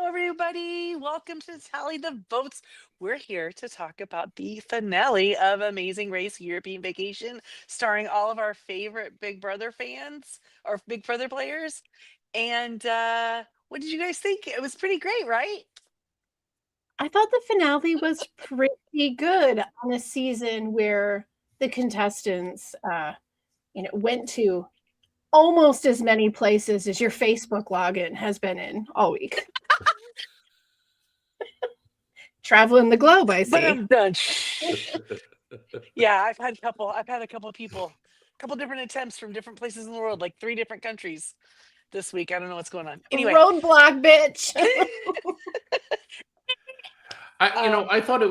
everybody. Welcome to Tally the Votes. We're here to talk about the finale of Amazing Race European Vacation, starring all of our favorite Big Brother fans or Big Brother players. And what did you guys think? It was pretty great, right? I thought the finale was pretty good on a season where the contestants, went to almost as many places as your Facebook login has been in all week. Traveling the globe, I But see. I'm done. Yeah, I've had a couple people, a couple different attempts from different places in the world, like 3 different countries this week. I don't know what's going on. Anyway, Roadblock, bitch. I thought it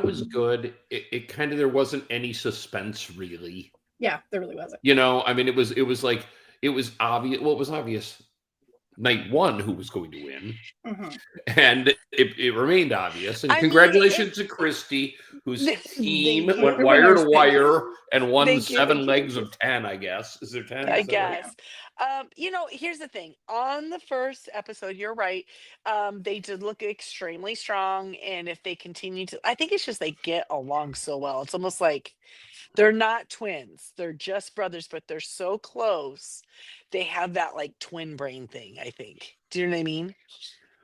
was good. It kind of, there wasn't any suspense really. Yeah, there really wasn't. I mean, it was like, it was obvious. Well, it was obvious night one who was going to win, and it remained obvious. And congratulations to Christy, whose team went wire to wire and won 7 legs of 10. I guess, is there 10? I guess. Here's the thing. On the first episode, you're right. They did look extremely strong, and if they continue to, I think it's just they get along so well. It's almost like they're not twins. They're just brothers, but they're so close. They have that like twin brain thing, I think. Do you know what I mean?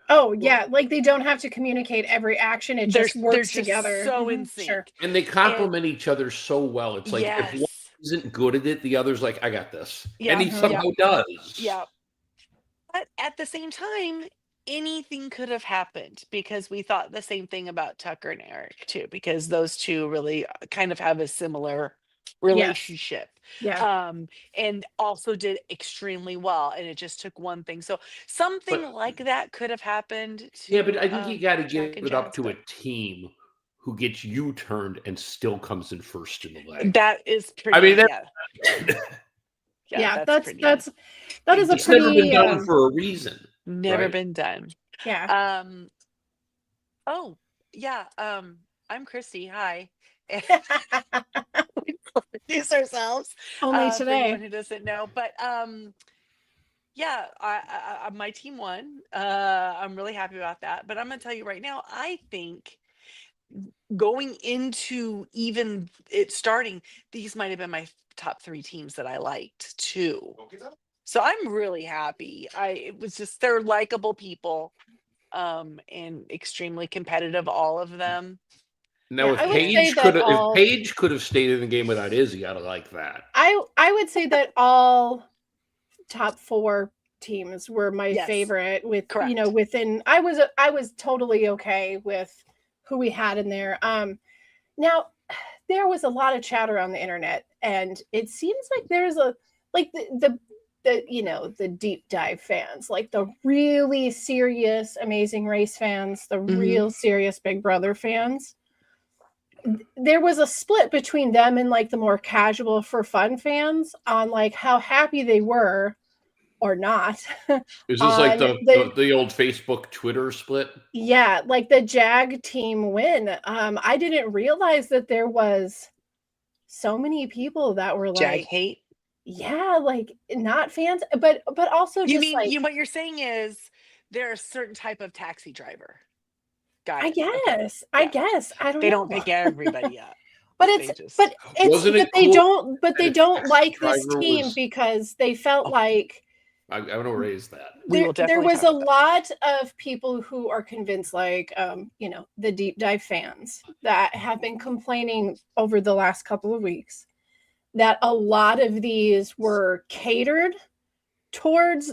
Oh, yeah. Like they don't have to communicate every action. It just works together. So in sync. Sure. And they complement each other so well. It's like, if one Yes. isn't good at it, the other's like, I got this. Yeah, And he somehow does. Yeah. But at the same time, anything could have happened because we thought the same thing about Tucker and Eric too, because those two really kind of have a similar relationship. Yeah. And also did extremely well. And it just took one thing. So something like that could have happened to, yeah, but I think you got to give Jack and it up Jazz, to a team who gets U-turned and still comes in first in the leg. That is pretty. I mean, that is a it's never been done for a reason. Never been done. Yeah. Oh, yeah. I'm Christy. Hi. We introduce ourselves. Only For today. anyone who doesn't know, but yeah, I my team won. I'm really happy about that. But I'm gonna tell you right now, I think going into even it starting, these might have been my top 3 teams that I liked too. So I'm really happy. It was just, they're likable people, and extremely competitive, all of them. Now, if Paige could have stayed in the game without Izzy, I'd have liked that. I would say that all top 4 teams were my favorite. With Correct. Within, I was totally okay with who we had in there. Now there was a lot of chatter on the internet, and it seems like there's the deep dive fans, like the really serious Amazing Race fans, the real serious Big Brother fans. There was a split between them and like the more casual for fun fans on like how happy they were or not. Is this like the old Facebook Twitter split? Yeah, like the Jag team win. I didn't realize that there was so many people that were like Jag hate. Yeah, like not fans, but also you just mean like, what you're saying is there are a certain type of taxi driver. I guess. I don't know. They don't pick everybody up. But they don't like this team because they felt like I want to raise that. There was a lot of people who are convinced, like, the deep dive fans that have been complaining over the last couple of weeks that a lot of these were catered towards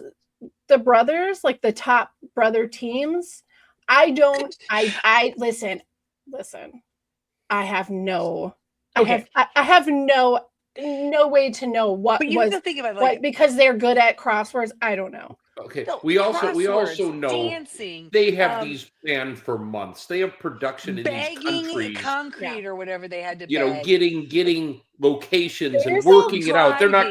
the brothers, like the top brother teams. Listen. I have no way to know what was because they're good at crosswords. I don't know. Okay. We also know dancing. They have these planned for months. They have production in these countries, concrete or whatever they had to. Getting locations and working it out. They're not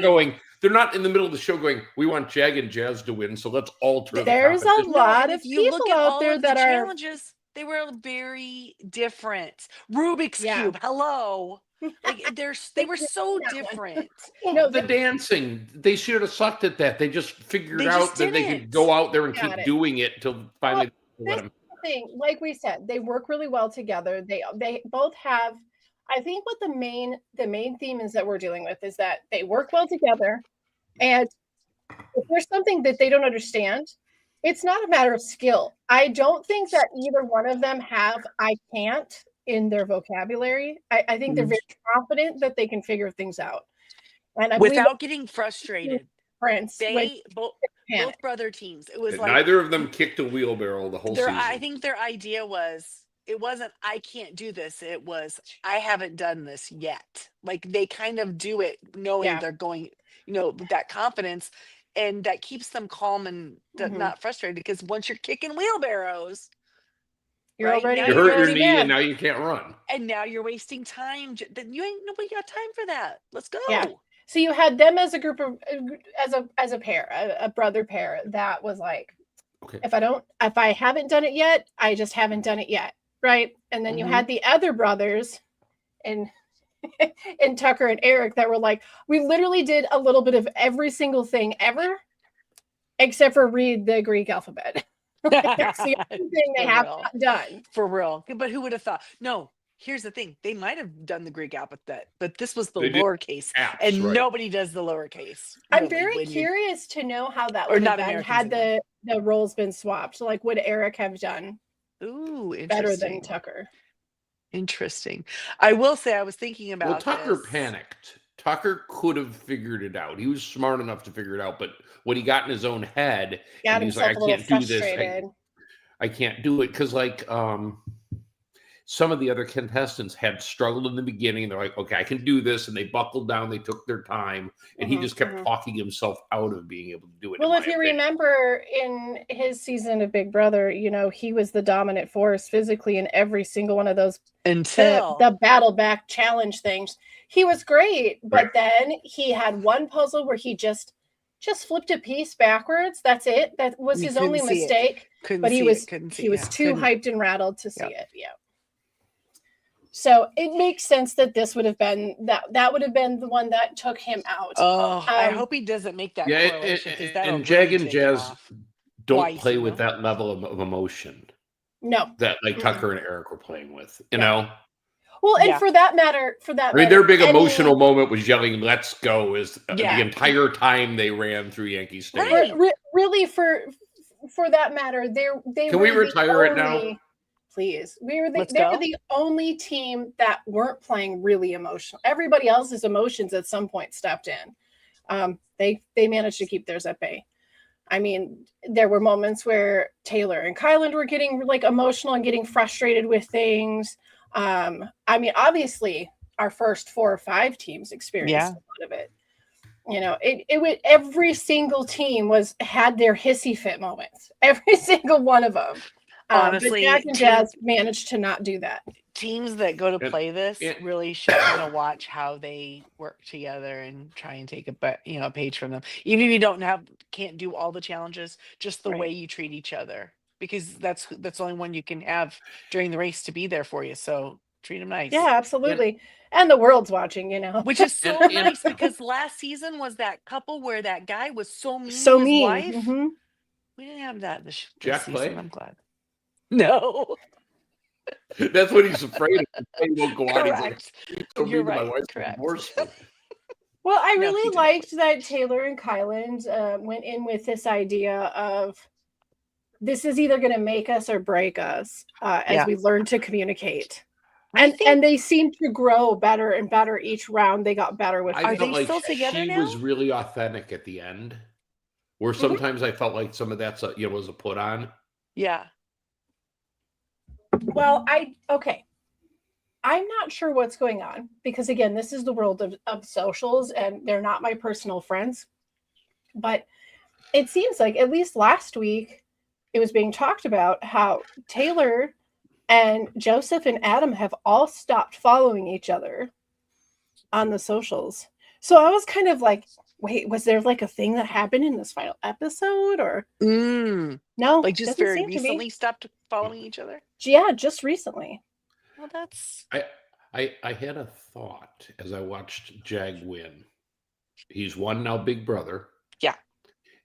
in the middle of the show going, we want Jag and Jazz to win, so let's alter. There's a lot of people out there that are challenges. They were very different. Rubik's Cube. Hello. Like they were so different. The dancing, they should have sucked at that. They just figured out that they could go out there and keep doing it till finally let him. Thing, like we said, they work really well together. They both have. I think what the main theme is that we're dealing with is that they work well together, and if there's something that they don't understand, it's not a matter of skill. I don't think that either one of them have "I can't" in their vocabulary. I think they're very confident that they can figure things out, and I without getting frustrated. Prince, They both brother teams. It was like neither of them kicked a wheelbarrow the whole season. I think their idea was, it wasn't "I can't do this." It was, "I haven't done this yet." Like they kind of do it knowing they're going, with that confidence, and that keeps them calm and not frustrated, because once you're kicking wheelbarrows, you're already you hurt your knee and now you can't run. And now you're wasting time. Nobody got time for that. Let's go. Yeah. So you had them as a group of as a pair, a brother pair that was like, okay, if I haven't done it yet, I just haven't done it yet, right? And then you had the other brothers and Tucker and Eric that were like, we literally did a little bit of every single thing ever except for read the Greek alphabet. That's the only thing they have not done. For real. But who would have thought? No, here's the thing. They might have done the Greek alphabet, but this was the lowercase. And nobody does the lowercase. I'm very curious to know how that would have been had the roles been swapped. So like, would Eric have done better than Tucker? Interesting. I will say, I was thinking about Tucker panicked. Tucker could have figured it out. He was smart enough to figure it out, but when he got in his own head, and he's like, I can't do this. I can't do it, because like some of the other contestants had struggled in the beginning. They're like, okay, I can do this, and they buckled down. They took their time, and he just kept talking himself out of being able to do it. Well, if you remember in his season of Big Brother, he was the dominant force physically in every single one of those until the battle back challenge things. He was great, but then he had one puzzle where he just flipped a piece backwards. That's it. That was his only mistake. But he was too hyped and rattled to see it. Yeah. So it makes sense that this would have been that would have been the one that took him out. Oh, I hope he doesn't make that correlation, because that and Jag and Jazz don't play with that level of emotion. No, that like Tucker and Eric were playing with. You know. Well, and for that matter, their big emotional moment was yelling "Let's go" the entire time they ran through Yankee Stadium. Really, for that matter, they can we retire it now? Please. They were the only team that weren't playing really emotional. Everybody else's emotions at some point stepped in. They managed to keep theirs at bay. I mean, there were moments where Taylor and Kyland were getting like emotional and getting frustrated with things. I mean, obviously our first 4 or 5 teams experienced a lot of it. It would, every single team had their hissy fit moments. Every single one of them. Honestly, but Jack and Jazz managed to not do that. Teams that go to play this really should kind of watch how they work together and try and take a page from them. Even if you can't do all the challenges, just the way you treat each other, because that's the only one you can have during the race to be there for you. So treat them nice. Yeah, absolutely. And the world's watching, which is so nice, because last season was that couple where that guy was so mean to his wife. Mm-hmm. We didn't have that this Jack season. play? I'm glad. No. That's what he's afraid of. He won't go out. Correct. You're right. Correct. Well, I really liked that Taylor and Kyland went in with this idea of, this is either going to make us or break us as we learn to communicate. And they seem to grow better and better each round. They got better with. Are they still together now? She was really authentic at the end, where sometimes I felt like some of that was a put on. Yeah. Well, I'm not sure what's going on, because again, this is the world of socials and they're not my personal friends. But it seems like at least last week it was being talked about how Taylor and Joseph and Adam have all stopped following each other on the socials. So I was kind of like, wait, was there like a thing that happened in this final episode, or no? Like just very recently stopped following each other? Yeah, just recently. Well, that's. I had a thought as I watched Jag win. He's won now Big Brother. Yeah.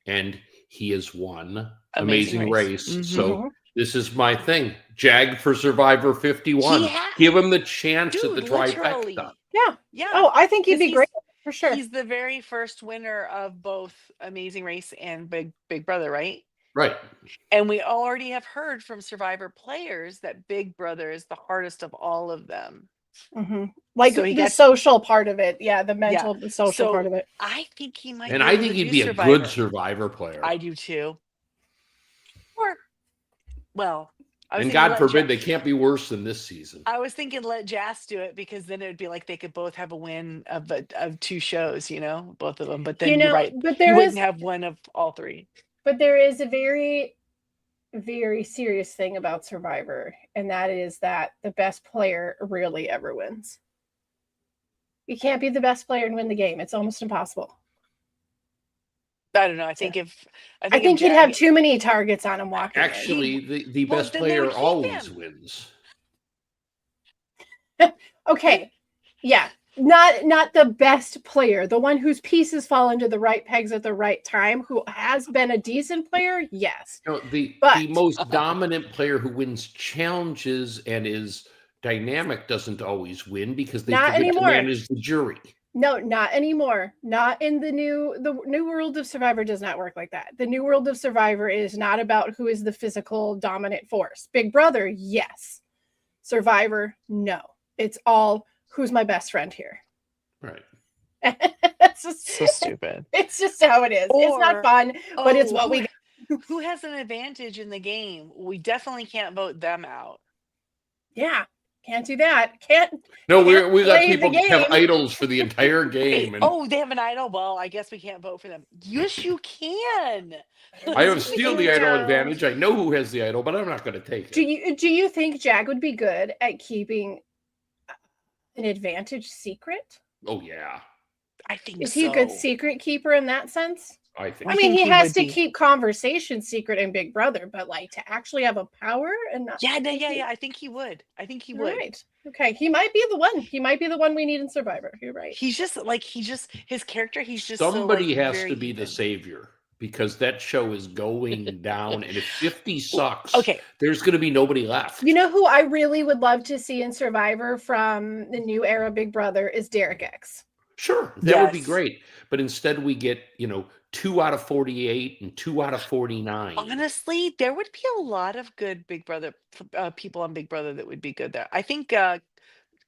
And he has won Amazing Race. Mm-hmm. So This is my thing. Jag for Survivor 51. Give him the chance at the trifecta. Yeah. Oh, I think he'd be great for sure. He's the very first winner of both Amazing Race and Big Brother, right? Right. And we already have heard from Survivor players that Big Brother is the hardest of all of them. Mm-hmm. Like so the social part of it. Yeah, the mental, the social part of it. I think he might. And I think he'd be a good Survivor player. I do too. Or, well, and God forbid they can't be worse than this season. I was thinking let Jas do it because then it would be like they could both have a win of 2 shows, both of them. But then you're right. But you wouldn't have one of all 3. But there is a very, very serious thing about Survivor, and that is that the best player rarely ever wins. You can't be the best player and win the game. It's almost impossible. I don't know. I think he'd have too many targets on him walking. Actually, the best player always wins. Okay. Yeah. Not the best player, the one whose pieces fall into the right pegs at the right time, who has been a decent player, yes. No, the most dominant player who wins challenges and is dynamic doesn't always win because they forget to manage the jury. No, not anymore. Not in the new world of Survivor does not work like that. The new world of Survivor is not about who is the physical dominant force. Big Brother, yes. Survivor, no. It's all who's my best friend here. Right. It's just so stupid. It's just how it is. It's not fun, but it's what we got. Who has an advantage in the game? We definitely can't vote them out. Yeah. Can't do that. No, we got people who have idols for the entire game. And they have an idol. Well, I guess we can't vote for them. Yes, you can. I have still the idol advantage. I know who has the idol, but I'm not going to take it. Do you think Jag would be good at keeping an advantage secret? Oh yeah, I think. Is he a good secret keeper in that sense? I think. I mean, he has to keep conversation secret in Big Brother, but like to actually have a power and not. Yeah. I think he would. Right. Okay. He might be the one. He might be the one we need in Survivor. You're right. He's just his character. He's just somebody has to be the savior because that show is going down, and if 50 sucks, there's going to be nobody left. You know who I really would love to see in Survivor from the new era Big Brother is Derek X. Sure, that would be great. But instead we get, 2 out of 48 and 2 out of 49. Honestly, there would be a lot of good Big Brother people on Big Brother that would be good there. I think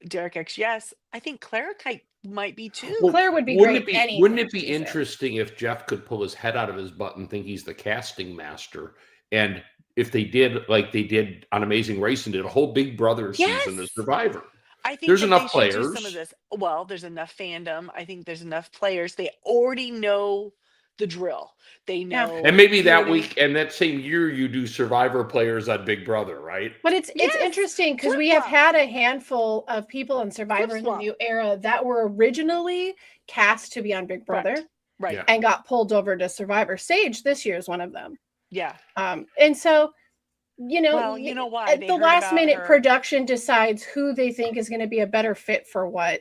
Derek X, yes. I think Clara Kite might be too. Well, Claire would be great. Wouldn't it be interesting if Jeff could pull his head out of his butt and think he's the casting master? And if they did like they did on Amazing Race and did a whole Big Brother season of Survivor. I think there's enough players. Do some of this. Well, there's enough fandom. I think there's enough players. They already know the drill. They know. And maybe that week and that same year you do Survivor players on Big Brother, right? But it's interesting because we have had a handful of people in Survivor in the new era that were originally cast to be on Big Brother. Right. Yeah. And got pulled over to Survivor. Sage this year is one of them. Yeah. And so you know why at the last minute production decides who they think is going to be a better fit for what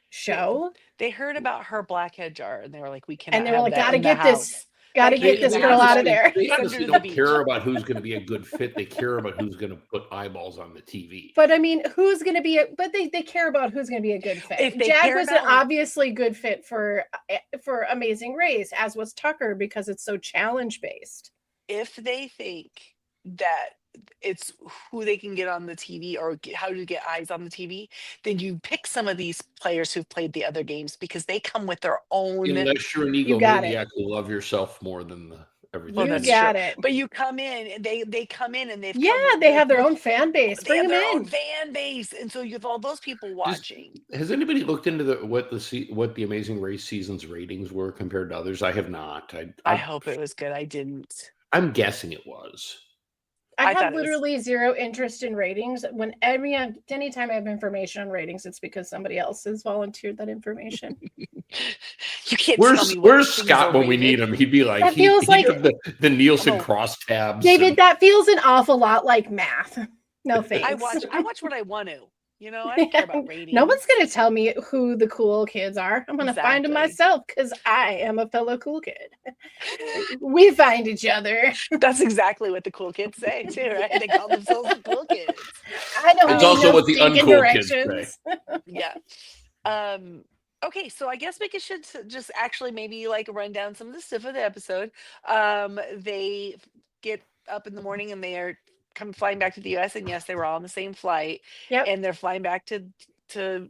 show. They heard about her blackhead jar and they were like, we can't. And they were like, gotta get this girl out of there. They honestly don't care about who's going to be a good fit. They care about who's going to put eyeballs on the TV. But I mean, who's going to be they care about who's going to be a good fit. Jag was an obviously good fit for Amazing Race, as was Tucker, because it's so challenge based. If they think that it's who they can get on the TV or how to get eyes on the TV, then you pick some of these players who've played the other games because they come with their own. Unless you're an egomaniac who love yourself more than everything. Well, you got it. But you come in and they come in and they have their own fan base. Bring them in. Own fan base, and so you have all those people watching. Has anybody looked into what the Amazing Race season's ratings were compared to others? I have not. I hope it was good. I didn't. I'm guessing it was. I have literally zero interest in ratings. Anytime I have information on ratings, it's because somebody else has volunteered that information. You can't. Where's Scott when we need him? He'd be like, he the Nielsen crosstabs. David, that feels an awful lot like math. No thanks. I watch what I want to. You know, I don't care about ratings. No one's going to tell me who the cool kids are. I'm going to find them myself because I am a fellow cool kid. We find each other. That's exactly what the cool kids say too, right? They call themselves the cool kids. I don't It's need also no what the stinking uncool kids directions. say. Yeah. Okay, so I guess we should just actually maybe like run down some of the stuff of the episode. They get up in the morning and they are come flying back to the US, and yes, they were all on the same flight. Yep. And they're flying back to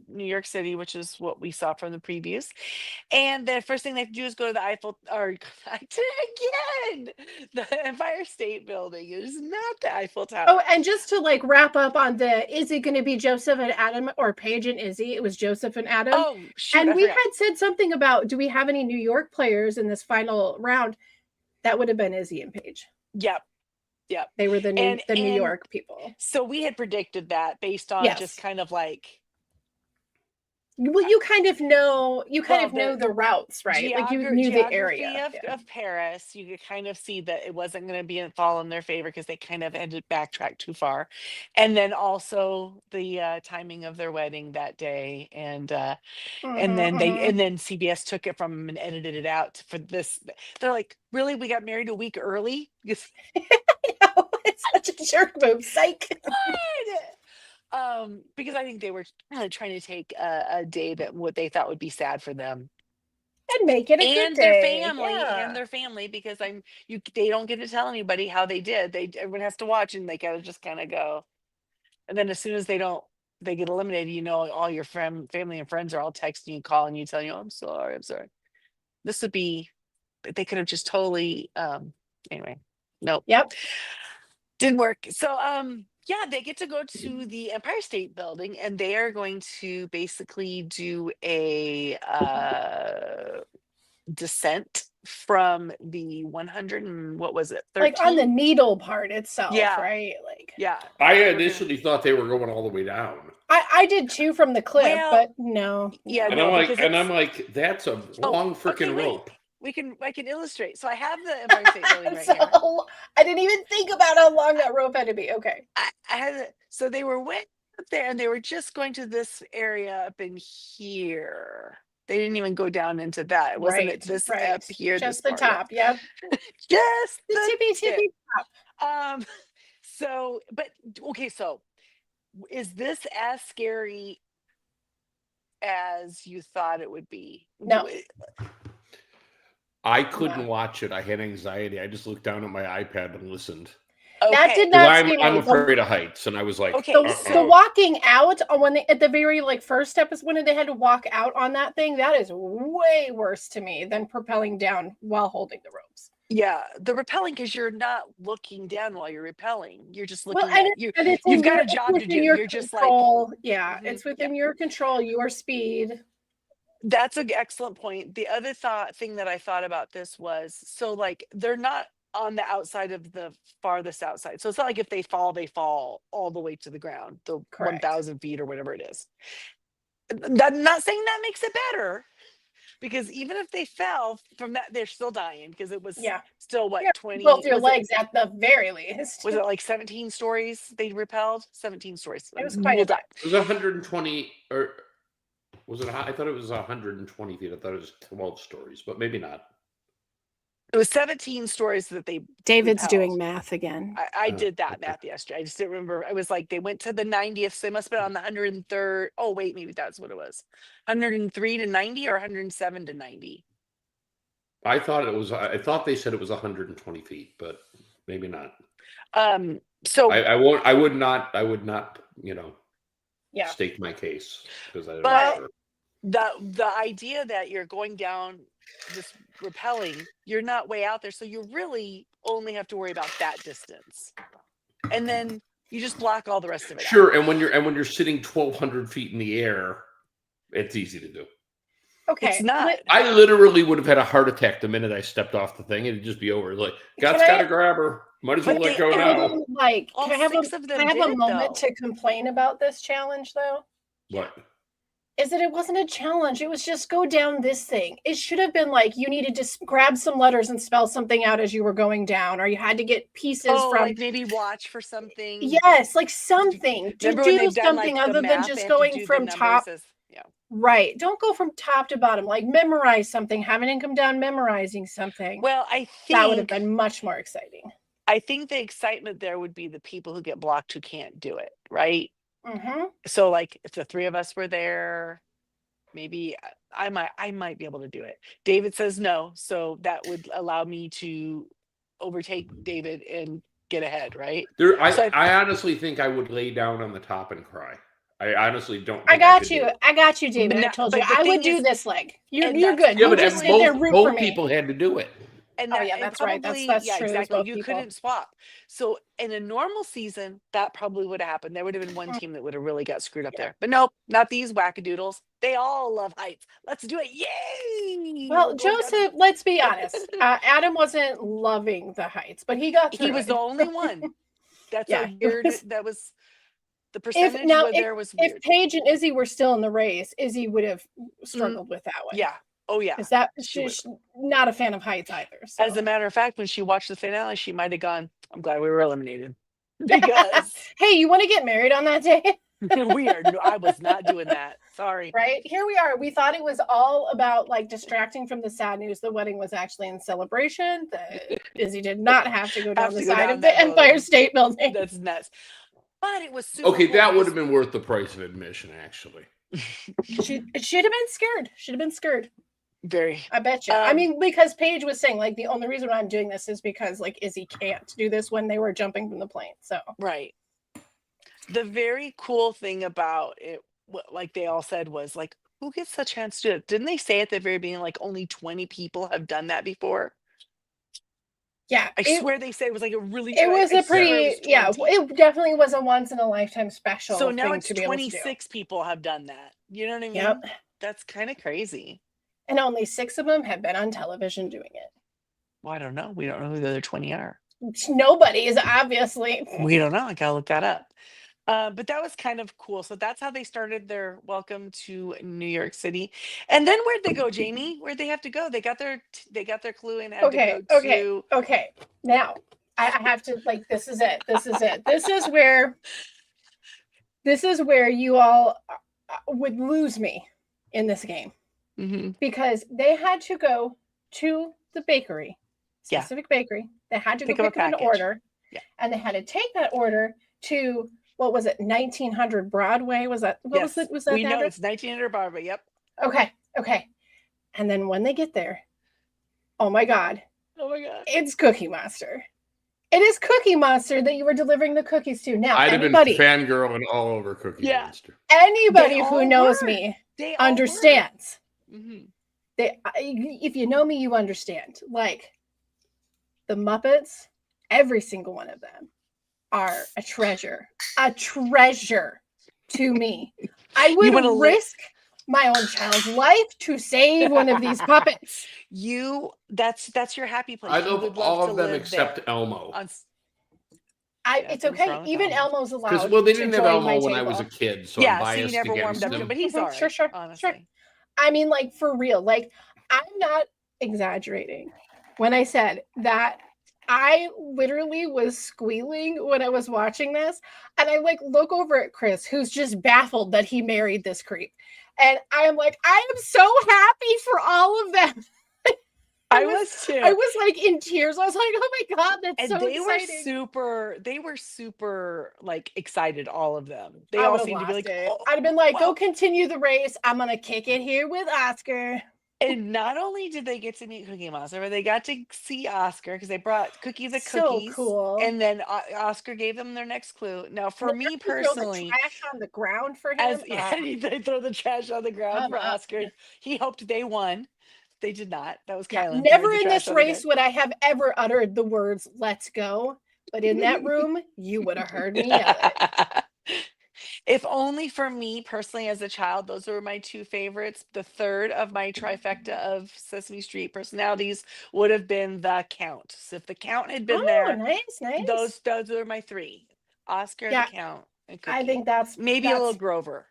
New York City, which is what we saw from the previews. And the first thing they have to do is go to the Eiffel, or I did it again, the Empire State Building. It is not the Eiffel Tower. Oh, and just to like wrap up on is it going to be Joseph and Adam or Paige and Izzy? It was Joseph and Adam. Oh, shoot, and I we forgot. had said something about, do we have any New York players in this final round? That would have been Izzy and Paige. Yep. They were the New York people. So we had predicted that based on just kind of like. Well, you kind of know the routes, right? Like you knew the area of Paris. You could kind of see that it wasn't going to fall in their favor because they kind of had to backtrack too far, and then also the timing of their wedding that day, and then CBS took it from them and edited it out for this. They're like, really, we got married a week early? It's such a jerk move, psych. Because I think they were trying to take a day that what they thought would be sad for them and make it a good day. And their family, because they don't get to tell anybody how they did. Everyone has to watch, and they gotta just kind of go. And then as soon as they get eliminated, you know, all your family and friends are all texting you, calling you, telling you, "Oh, I'm sorry." This would be, they could have just totally. Anyway, nope. Yep. Didn't work. So yeah, they get to go to the Empire State Building, and they are going to basically do a descent from the 100 and what was it? 13? Like on the needle part itself, right? Like, yeah. I initially thought they were going all the way down. I did too from the clip, but no. Yeah, and I'm like, that's a long freaking rope. I can illustrate. So I have the Empire State Building right here. I didn't even think about how long that rope had to be. Okay. I had it. So they were way up there, and they were just going to this area up in here. They didn't even go down into that. It wasn't it this up here. Just the top. Yep. Just the tippy top. So, but okay. So, is this as scary as you thought it would be? No. I couldn't watch it. I had anxiety. I just looked down at my iPad and listened. Okay. That did not. I'm afraid of heights, and I was like, okay. The walking out at the very first episode when they had to walk out on that thing, that is way worse to me than propelling down while holding the ropes. Yeah, the rappelling, because you're not looking down while you're rappelling. You're just looking at you. You've got a job to do. You're just like, it's within your control, your speed. That's an excellent point. The other thing that I thought about this was, so like they're not on the outside of the farthest outside. So it's not like if they fall all the way to the ground, the 1,000 feet or whatever it is. I'm not saying that makes it better, because even if they fell from that, they're still dying, because it was still what, 20 both your legs at the very least. Was it like 17 stories they repelled? 17 stories. It was quite a bit. It was 120 or was it? I thought it was 120 feet. I thought it was 12 stories, but maybe not. It was 17 stories that they. David's repelled. doing math again. I did that math yesterday. I just didn't remember. I was like, they went to the 90th, so they must have been on the 103rd. Oh wait, maybe that's what it was. 103 to 90 or 107 to 90. I thought they said it was 120 feet, but maybe not. So I would not. Stake my case, because I don't know. The idea that you're going down this rappelling, you're not way out there, so you really only have to worry about that distance, and then you just block all the rest of it out. And when you're sitting 1,200 feet in the air, it's easy to do. Okay, it's not. I literally would have had a heart attack the minute I stepped off the thing. It'd just be over. Like, God's got to grab her. Might as well let go now. Can I have a moment to complain about this challenge, though? What? is that it wasn't a challenge. It was just go down this thing. It should have been like you needed to grab some letters and spell something out as you were going down, or you had to get pieces from. like maybe watch for something. Yes, like something to Remember when do they've done something like the other than math, they just have to going do the from top. numbers yeah. Right. Don't go from top to bottom. Like memorize something. Having it come down memorizing something. Well, I think that would have been much more exciting. I think the excitement there would be the people who get blocked who can't do it, right? Mm-hmm. So like if the three of us were there, maybe I might be able to do it. David says no, so that would allow me to overtake David and get ahead, right? I honestly think I would lay down on the top and cry. I honestly don't. I got you, David. I told you I would do this leg. You're good. Yeah, you but just sit there root for both me. people had to do it. And that's right. That's yeah, true. Exactly. You couldn't swap. So in a normal season, that probably would have happened. There would have been one team that would have really got screwed up there. But nope, not these wackadoodles. They all love heights. Let's do it. Yay! Well, Joseph, let's be honest. Adam wasn't loving the heights, but he got through. He was the only one. That's weird. That was the percentage was weird. If Paige and Izzy were still in the race, Izzy would have struggled with that one. Yeah. Oh yeah. Is that she's not a fan of heights either. So. As a matter of fact, when she watched the finale, she might have gone, I'm glad we were eliminated. Because hey, you want to get married on that day? Weird. No, I was not doing that. Sorry. Right? Here we are. We thought it was all about like distracting from the sad news. The wedding was actually in celebration. Izzy did not have to go down the side of the Empire State Building. That's nuts. But it was super okay, cool. That would have been worth the price of admission, actually. Should have been scared. Should have been scared. Very. I bet you. I mean, because Paige was saying, like, the only reason why I'm doing this is because, like, Izzy can't do this when they were jumping from the plane. So right. The very cool thing about it, like they all said, was like, who gets a chance to do it? Didn't they say at the very beginning, like, only 20 people have done that before? Yeah, I swear they said it was like a really. It was a pretty, it definitely was a once in a lifetime special. So now thing it's to be 26 people have done that. You know what I mean? Yep. That's kind of crazy. And only 6 of them have been on television doing it. Well, I don't know. We don't know who the other 20 are. Nobody is obviously. We don't know. I gotta look that up. But that was kind of cool. So that's how they started their welcome to New York City. And then where'd they go, Jamie? Where'd they have to go? They got their clue and had to go to. Okay. Now I have to this is it. This is where you all would lose me in this game. Mm-hmm. Because they had to go to the bakery, specific bakery. They had to go pick up an order, and they had to take that order to what was it, 1900 Broadway? Was that what was it? Was that? We know it's 1900 Broadway. Yep. Okay. And then when they get there, oh my god, it's Cookie Monster. It is Cookie Monster that you were delivering the cookies to. Now, I'd have been fangirling all over Cookie Monster. Anybody who knows me understands. Mm-hmm. If you know me, you understand. Like the Muppets, every single one of them are a treasure to me. I would risk my own child's life to save one of these puppets. That's your happy place. I love all of them except Elmo. It's okay. Even Elmo's allowed. Well, they didn't have Elmo when I was a kid, so I'm biased so you never warmed up to him, but he's all right. Sure. Honestly. Sure. I mean, like, for real. Like, I'm not exaggerating when I said that I literally was squealing when I was watching this. And I, look over at Chris, who's just baffled that he married this creep. And I am like, I am so happy for all of them. I was too. I was in tears. I was like, oh my God, that's so exciting. They were super excited, all of them. They all seemed to be like, I'd have been like, go continue the race. I'm going to kick it here with Oscar. And not only did they get to meet Cookie Monster, but they got to see Oscar because they brought cookies. So cool. And then Oscar gave them their next clue. Now, for me personally, throw the trash on the ground for him. They throw the trash on the ground for Oscar. He hoped they won. They did not. That was Kylan. Never in this race would I have ever uttered the words "Let's go," but in that room, you would have heard me yell it. If only for me personally as a child, those were my 2 favorites. The third of my trifecta of Sesame Street personalities would have been the Count. So if the Count had been there, nice. Those were my 3: Oscar, the Count, and Cookie. I think that's a little Grover.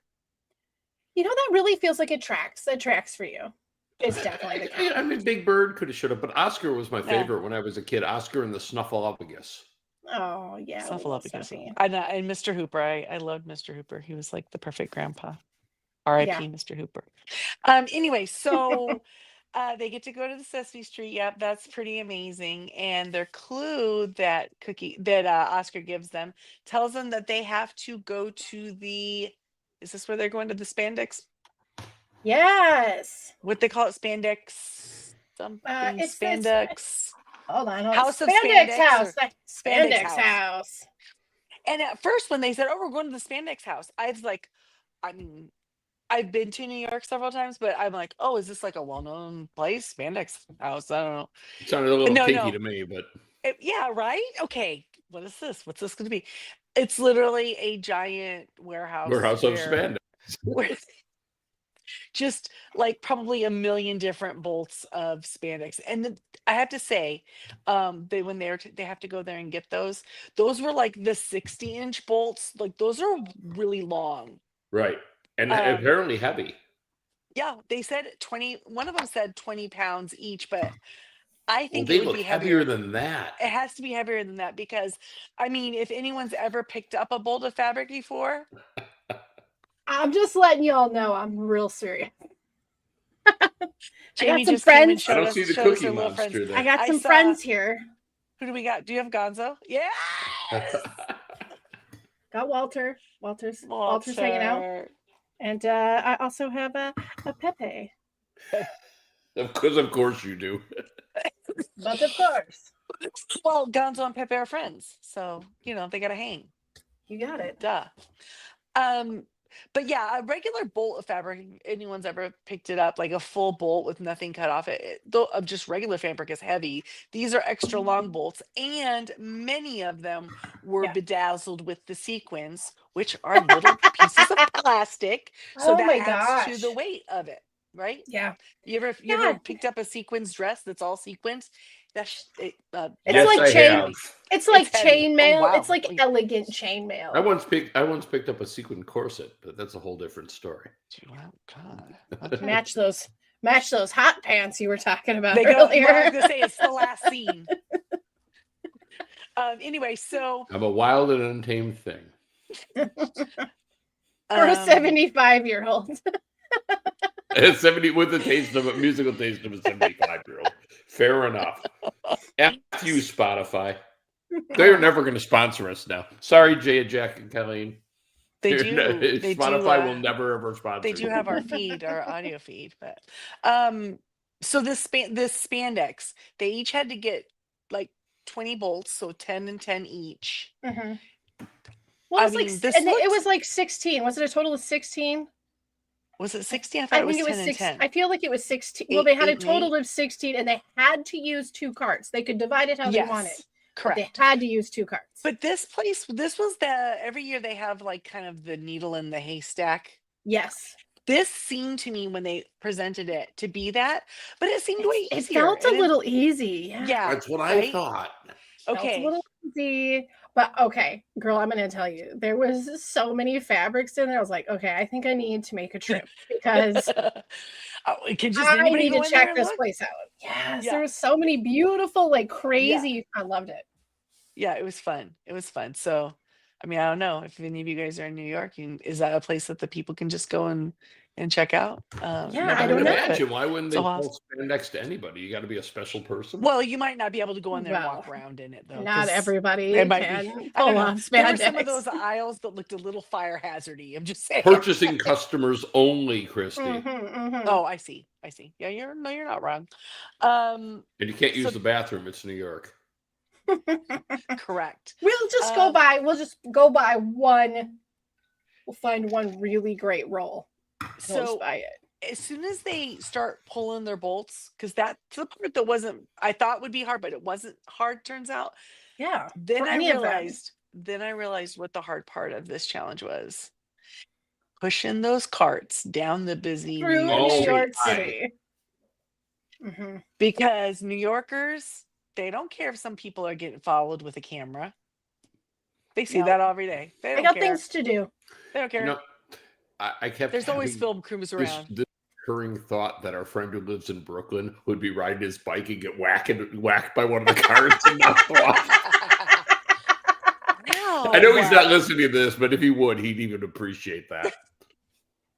that really feels like it tracks. That tracks for you. It's definitely the cow. I mean, Big Bird could have showed up, but Oscar was my favorite when I was a kid. Oscar and the Snuffleupagus. Oh yeah, Snuffleupagus. And Mr. Hooper. I loved Mr. Hooper. He was like the perfect grandpa. R.I.P. Mr. Hooper. Anyway, so they get to go to the Sesame Street. Yep, that's pretty amazing. And their clue that Oscar gives them tells them that they have to go to the. Is this where they're going to the spandex? Yes. What they call it, spandex something? It's spandex. Hold on. House of Spandex Spandex house. Spandex House. And at first, when they said, "Oh, we're going to the spandex house," I was like, I mean, I've been to New York several times, but I'm like, oh, is this like a well-known place? Spandex house? I don't know. It sounded a little kinky to me, but yeah, right? Okay. What is this? What's this going to be? It's literally a giant warehouse. Warehouse of spandex. Where just like probably a million different bolts of spandex. And I have to say, when they have to go there and get those were like the 60-inch bolts. Like those are really long. Right. And apparently heavy. Yeah, they said 20. One of them said 20 pounds each, but I think they it would look be heavier than that. It has to be heavier than that because, I mean, if anyone's ever picked up a bolt of fabric before, I'm just letting y'all know I'm real serious. Jamie just came and I showed don't us, see the showed us Cookie her little Monster friends. there. I got some friends here. Who do we got? Do you have Gonzo? Yeah. Got Walter. Walter's hanging out. And I also have a Pepe. Because of course you do. But of course. Well, Gonzo and Pepe are friends, so they gotta hang. You got it. Duh. But yeah, a regular bolt of fabric, if anyone's ever picked it up, like a full bolt with nothing cut off it, though of just regular fabric is heavy. These are extra long bolts, and many of them were bedazzled with the sequins, which are little pieces of plastic. So that adds to the weight of it, right? Yeah. You ever picked up a sequins dress that's all sequins? It's yes, like it's like chainmail. Oh, wow. It's like elegant chainmail. I once picked up a sequin corset, but that's a whole different story. God. Match those hot pants you were talking about earlier. I was gonna say it's the last scene. Anyway, so I'm a wild and untamed thing. For a 75-year-old. 70 with a musical taste of a 75-year-old. Fair enough. F you, Spotify. They're never going to sponsor us now. Sorry, Jay, Jack, and Colleen. Spotify will never ever sponsor. They do have our feed, our audio feed, but so this spandex, they each had to get like 20 bolts, so 10 and 10 each. Mm-hmm. Well, it was like 16. Was it a total of 16? Was it 16? I thought it was 10 and 10. I feel like it was 16. Well, they had a total of 16, and they had to use 2 carts. They could divide it how they wanted. Correct. They had to use 2 carts. But this was every year they have like kind of the needle in the haystack. Yes. This seemed to me when they presented it to be that, but it seemed way easier. It felt a little easy. Yeah. That's what I thought. Okay. A little easy. But okay, girl, I'm going to tell you, there was so many fabrics in there. I was like, okay, I think I need to make a trip because I need to check this place out. Yes, there was so many beautiful, like crazy. I loved it. Yeah, it was fun. So, I mean, I don't know if any of you guys are in New York, is that a place that the people can just go and check out? I don't know. Imagine why wouldn't they stand next to anybody? You got to be a special person. Well, you might not be able to go in there and walk around in it though. Not everybody can pull off spandex. There were some of those aisles that looked a little fire hazardy. I'm just saying. Purchasing customers only, Christy. Oh, I see. Yeah, you're not wrong. And you can't use the bathroom. It's New York. Correct. We'll just go by. We'll just go by one. We'll find one really great roll. So buy it. As soon as they start pulling their bolts, because that's the part that I thought would be hard, but it wasn't hard. Turns out. Yeah. Then I realized what the hard part of this challenge was. Pushing those carts down the busy New York City. Mm-hmm. Because New Yorkers, they don't care if some people are getting followed with a camera. They see that every day. They got things to do. They don't care. I kept There's always having film crews around. this recurring thought that our friend who lives in Brooklyn would be riding his bike and get whacked by one of the cars and knocked off. I know he's not listening to this, but if he would, he'd even appreciate that.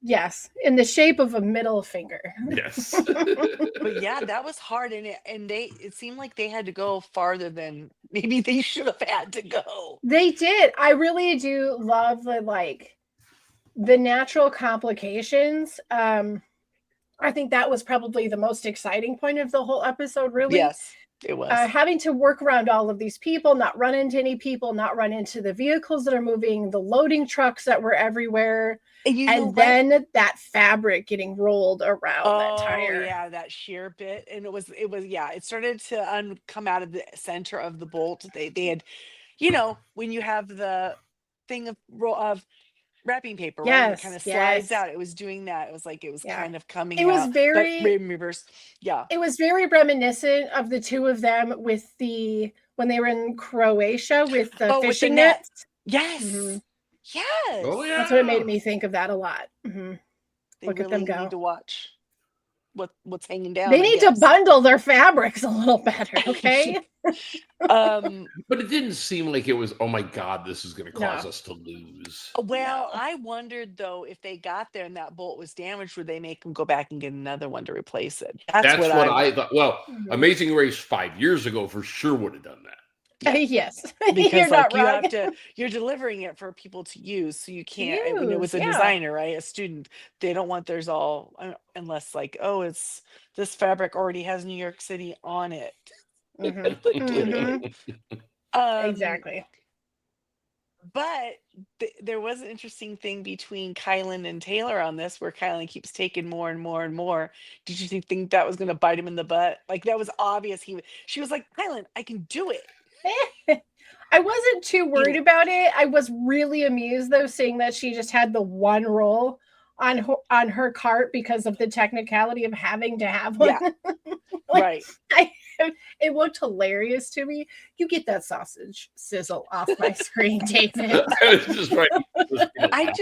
Yes, in the shape of a middle finger. Yes. But yeah, that was hard, and it seemed like they had to go farther than maybe they should have had to go. They did. I really do love the natural complications. I think that was probably the most exciting point of the whole episode, really. Yes, it was. Having to work around all of these people, not run into any people, not run into the vehicles that are moving, the loading trucks that were everywhere, and then that fabric getting rolled around that tire. Oh yeah, that shear bit, and it was yeah. It started to come out of the center of the bolt. They had, when you have the thing of wrapping paper, right? And it kind of slides out. It was doing that. It was like it was kind of coming. It was out, very but in reverse. Yeah. It was very reminiscent of the two of them when they were in Croatia with the fishing nets. Yes. Mm-hmm. Yes. Oh yeah. That's what it made me think of that a lot. Mm-hmm. Look at them go. Need to watch what's hanging down. They need to bundle their fabrics a little better, okay? But it didn't seem like it was, oh my God, this is going to cause us to lose. Well, I wondered though, if they got there and that bolt was damaged, would they make them go back and get another one to replace it? That's what I thought. Well, Amazing Race 5 years ago for sure would have done that. Yes, because you're delivering it for people to use, so you can't. I mean, it was a designer, right? A student. They don't want theirs all unless it's this fabric already has New York City on it. Mm-hmm. Exactly. But there was an interesting thing between Kylan and Taylor on this, where Kylan keeps taking more and more and more. Did you think that was going to bite him in the butt? Like, that was obvious. She was like, Kylan, I can do it. I wasn't too worried about it. I was really amused though, seeing that she just had the one roll on her cart because of the technicality of having to have one. Yeah. Right. It looked hilarious to me. You get that sausage sizzle off my screen, David. I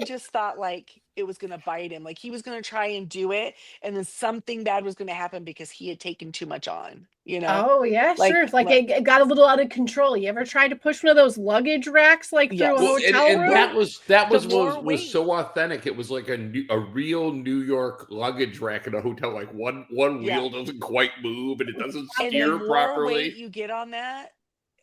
just thought like it was gonna bite him. Like he was gonna try and do it, and then something bad was gonna happen because he had taken too much on. Oh yeah, sure. Like it got a little out of control. You ever tried to push one of those luggage racks through a hotel room? And that was so authentic. It was like a real New York luggage rack in a hotel. Like one wheel doesn't quite move and it doesn't steer properly. The more weight you get on that,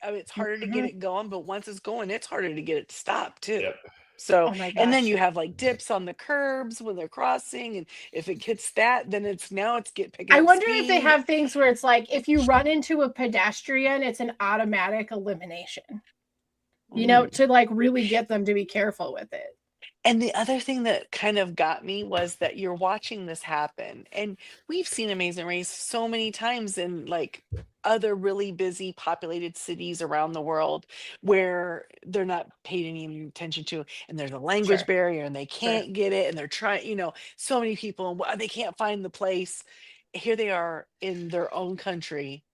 it's harder to get it going. But once it's going, it's harder to get it to stop too. Yep. So, and then you have like dips on the curbs when they're crossing, and if it hits that, then it's picking up. I wonder if they have things where it's like if you run into a pedestrian, it's an automatic elimination. To like really get them to be careful with it. And the other thing that kind of got me was that you're watching this happen, and we've seen Amazing Race so many times in like other really busy populated cities around the world where they're not paid any attention to, and there's a language barrier and they can't get it, and they're trying, so many people, and they can't find the place. Here they are in their own country,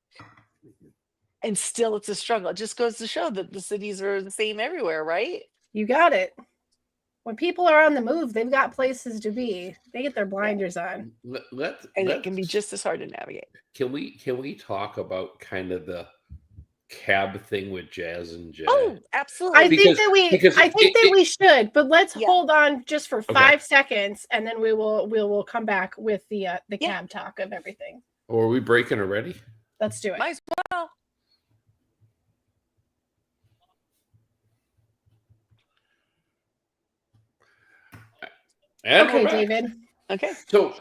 and still it's a struggle. It just goes to show that the cities are the same everywhere, right? You got it. When people are on the move, they've got places to be. They get their blinders on. It can be just as hard to navigate. Can we talk about kind of the cab thing with Jazz and Jay? Oh, absolutely. I think that we should, but let's hold on just for 5 seconds, and then we will come back with the cab talk of everything. Or are we breaking already? Let's do it. Might as well. Okay, David. Okay. So,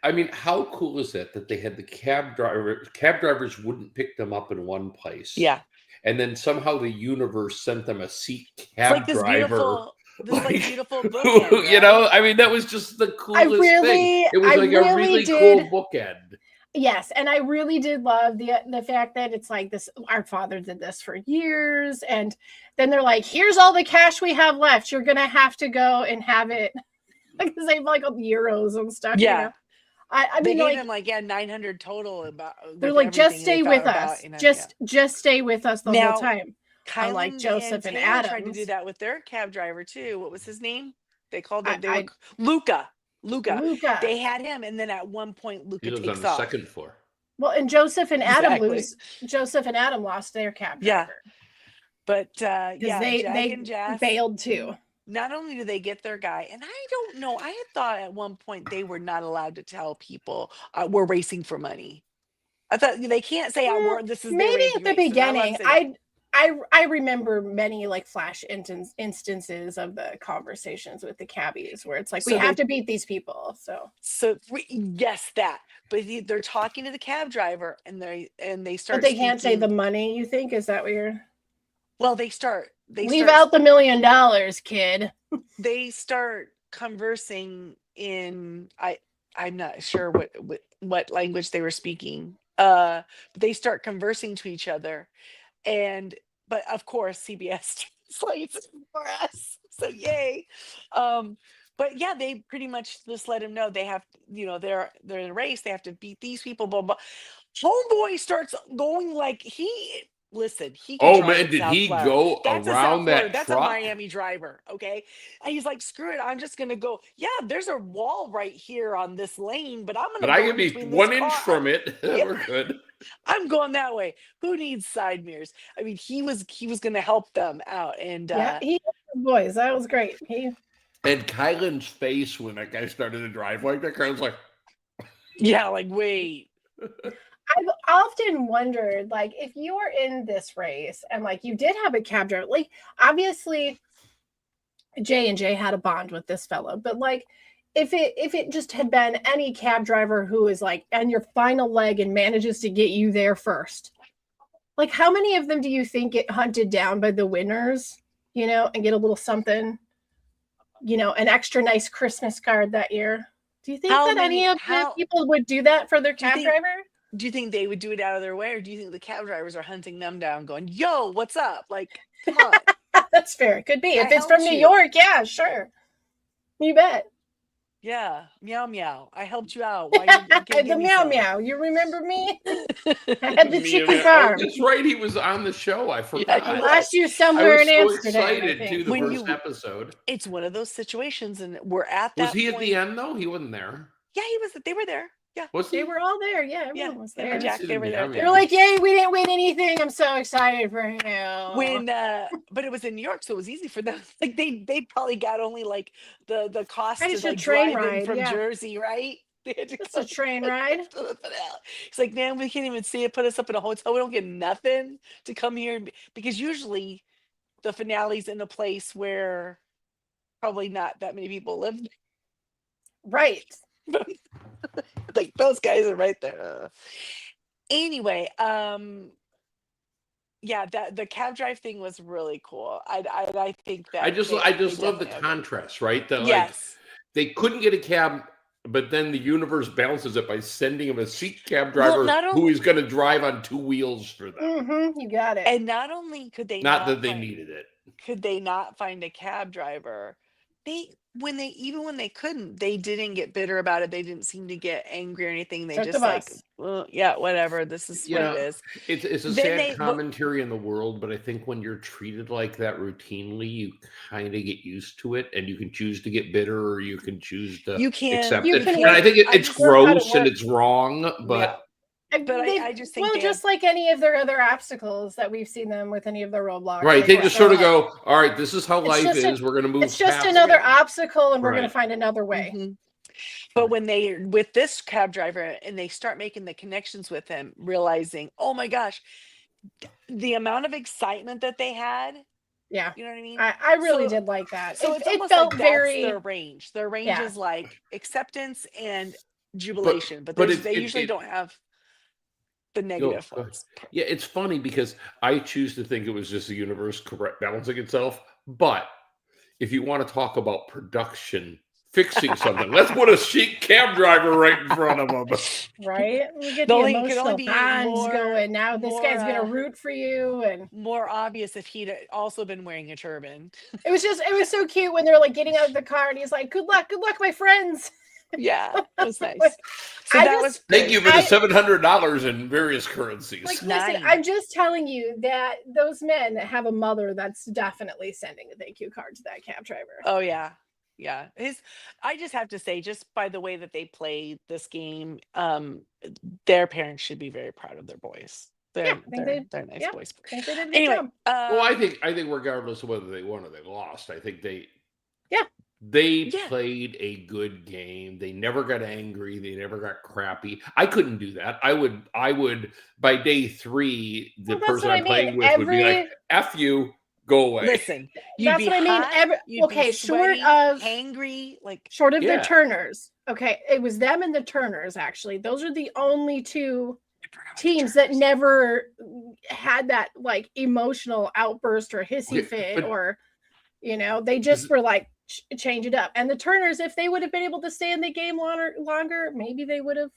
I mean, how cool is it that they had the cab drivers wouldn't pick them up in one place? Yeah. And then somehow the universe sent them a seat cab driver. Beautiful bookend, right? I mean, that was just the coolest thing. It was a really cool bookend. Yes, and I really did love the fact that it's like this. Our father did this for years, and then they're like, "Here's all the cash we have left. You're gonna have to go and have it." Because they have like euros and stuff. Yeah, I mean, they gave him 900 total. They're like, just stay with us. Just stay with us the whole time. Kylan like Joseph and Taylor Adam tried to do that with their cab driver too. What was his name? They called him. They were Luca. Luca. They had him, and then at one point, Luca He lives takes on the off. second floor. Well, and Joseph and Adam Exactly. Joseph and Adam lost their cab driver. But Because Jack they and Jas bailed too. Not only do they get their guy, and I don't know, I had thought at one point they were not allowed to tell people we're racing for money. I thought they can't say this is maybe at the beginning. I I remember many like flash instances of the conversations with the cabbies where it's like, we have to beat these people. So yes, that. But they're talking to the cab driver, and they start. But they can't say the money. You think is that what you're? Well, they start. Leave out the $1 million, kid. They start conversing in I'm not sure what language they were speaking. But they start conversing to each other, but of course CBS translates for us. So yay. But yeah, they pretty much just let him know they have, they're in a race. They have to beat these people. Blah blah. Homeboy starts going like he Oh man, did he go around that That's truck? a Miami driver, okay? And he's like, screw it, I'm just gonna go. Yeah, there's a wall right here on this lane, but I can be 1 inch from it. Yeah. We're good. I'm going that way. Who needs side mirrors? I mean, he was gonna help them out, and he boys, that was great. And Kylan's face when that guy started to drive like that, Kylan's like, yeah, like wait. I've often wondered, like, if you were in this race and like you did have a cab driver, like obviously J&J had a bond with this fellow, but like if it just had been any cab driver who is like on your final leg and manages to get you there first, like how many of them do you think get hunted down by the winners, and get a little something, an extra nice Christmas card that year? Do you think any of the people would do that for their cab driver? Do you think they would do it out of their way, or do you think the cab drivers are hunting them down, going, "Yo, what's up?" Like, come on. That's fair. Could be. If it's from New York, yeah, sure. You bet. Yeah, meow meow. I helped you out. The meow meow. You remember me? I had the chicken farm. That's right. He was on the show. I forgot. Yeah, last year somewhere in Amsterdam. I was so excited to the first episode. It's one of those situations, and we're at that. Was he at the end though? He wasn't there. Yeah, he was. They were there. Yeah, they were all there. Yeah, everyone was there. Jack, they were there. They were like, "Yay, we didn't win anything! I'm so excited for you." But it was in New York, so it was easy for them. Like they probably got only like the cost of like train ride from Jersey, right? It's a train ride. It's like, man, we can't even see it. Put us up in a hotel. We don't get nothing to come here, because usually the finale's in a place where probably not that many people live. Right. Like those guys are right there. Anyway, yeah, that the cab drive thing was really cool. I think that I just love the contrast, right? That yes. Like they couldn't get a cab, but then the universe balances it by sending him a seat cab driver who is going to drive on 2 wheels for them. Mm-hmm, you got it. And not only could they not that they needed it, could they not find a cab driver? When they couldn't, they didn't get bitter about it. They didn't seem to get angry or anything. They just like, well, yeah, whatever. This is what it is. It's a sad commentary in the world, but I think when you're treated like that routinely, you kind of get used to it, and you can choose to get bitter, or you can choose to accept it. And I think it's gross and it's wrong, but. Yeah. But I just think just like any of their other obstacles that we've seen them with any of their roadblocks. Right. They just sort of go, all right, this is how life is. We're going to move. It's just another obstacle, and we're going to find another way. Mm-hmm. But when with this cab driver and they start making the connections with him, realizing, oh my gosh, the amount of excitement that they had. Yeah. You know what I mean? I really did like that. So it felt like very their range. Their range is like acceptance and jubilation, but they usually don't have the negative ones. Yeah, it's funny because I choose to think it was just the universe balancing itself. But if you want to talk about production fixing something, let's put a chic cab driver right in front of them. Right? We get the emotional bonds going. Now this guy's going to root for you. And more obvious if he'd also been wearing a turban. It was so cute when they're like getting out of the car and he's like, good luck, my friends. Yeah, it was nice. So thank you for the $700 in various currencies. Like, listen, I'm just telling you that those men have a mother that's definitely sending a thank you card to that cab driver. Oh yeah, Yeah. I just have to say, just by the way that they play this game, their parents should be very proud of their boys. Yeah, I think They're nice yeah, boys. I think they did a good Anyway, job. Well, I think regardless of whether they won or they lost, I think Yeah. they yeah. played a good game. They never got angry. They never got crappy. I couldn't do that. I would by day 3, the Well, that's person what I I'm mean. playing with would be like, F you, go away. Listen, you'd That's be what I mean. hot, you'd be Okay, sweaty, hangry, like short of the Yeah. Turners. Okay, it was them and the Turners, actually. Those are the only two teams that never had that like emotional outburst or hissy Okay, fit, but- or they just were like change it up. And the Turners, if they would have been able to stay in the game longer, maybe they would have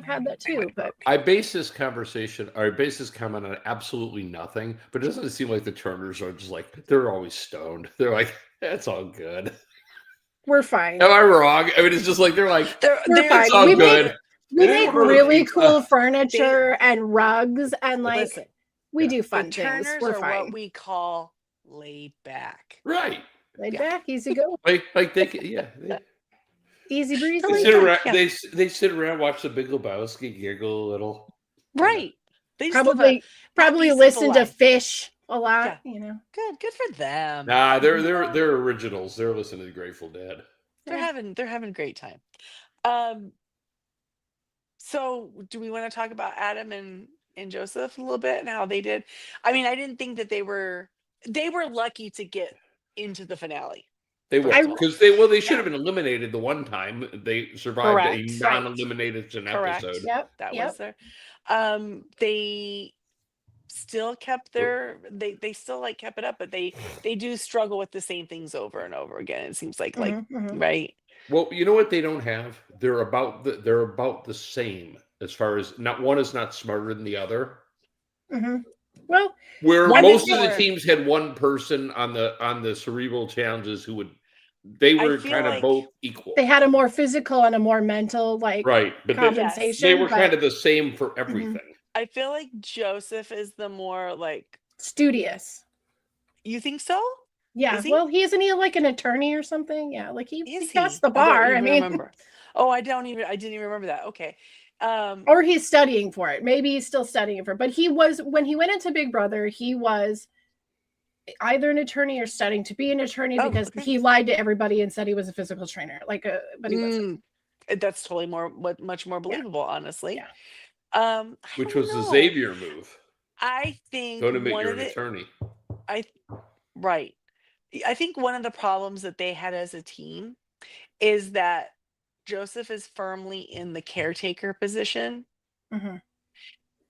had that too. But I base this conversation, or I base this comment on absolutely nothing. But doesn't it seem like the Turners are just like, they're always stoned? They're like, that's all good. we're fine. Am I wrong? I mean, it's just like they're like, We're fine. it's all good. We They make don't know really the- cool furniture and rugs, and like listen, we yeah. do the fun things. Turners We're are fine. what we call laid back. Right. Laid Yeah. back, easy go, Like they can, yeah. easy breezy. They Laid sit back, around. yeah. They sit around, watch the Big Lebowski, giggle a little. Right. They just live Probably happy, listen simple to life. Fish a lot. Good for them. Nah, they're originals. They're listening to Grateful Dead. They're having a great time. So do we want to talk about Adam and Joseph a little bit and how they did? I mean, I didn't think that they were lucky to get into the finale. They were First of all. because they should have been eliminated the one time they survived Correct. a non-elimination Correct. episode. Yep. That yep. was there. They still kept they still like kept it up, but they do struggle with the same things over and over again. It seems like right. Well, you know what they don't have? They're about the same as far as not one is not smarter than the other. Mm-hmm. Well, where one most is of the more- teams had one person on the cerebral challenges who they were feel kind of like both equal. they had a more physical and a more mental Right, but compensation. they were kind of the same for everything. I feel like Joseph is the more like studious. You think so? Yeah. Is he? Well, isn't he like an attorney or something? Yeah, like he Is passed the I don't bar. I even mean, remember. Oh, I didn't even remember that. Okay. or he's studying for it. Maybe he's still studying for it. But he was, when he went into Big Brother, he was either an attorney or studying to be an attorney because he lied to everybody and said he was a physical trainer. But he wasn't. That's totally much more believable, honestly. Yeah. Which was the Xavier move. I think don't admit you're an attorney. Right. I think one of the problems that they had as a team is that Joseph is firmly in the caretaker position. Mm-hmm.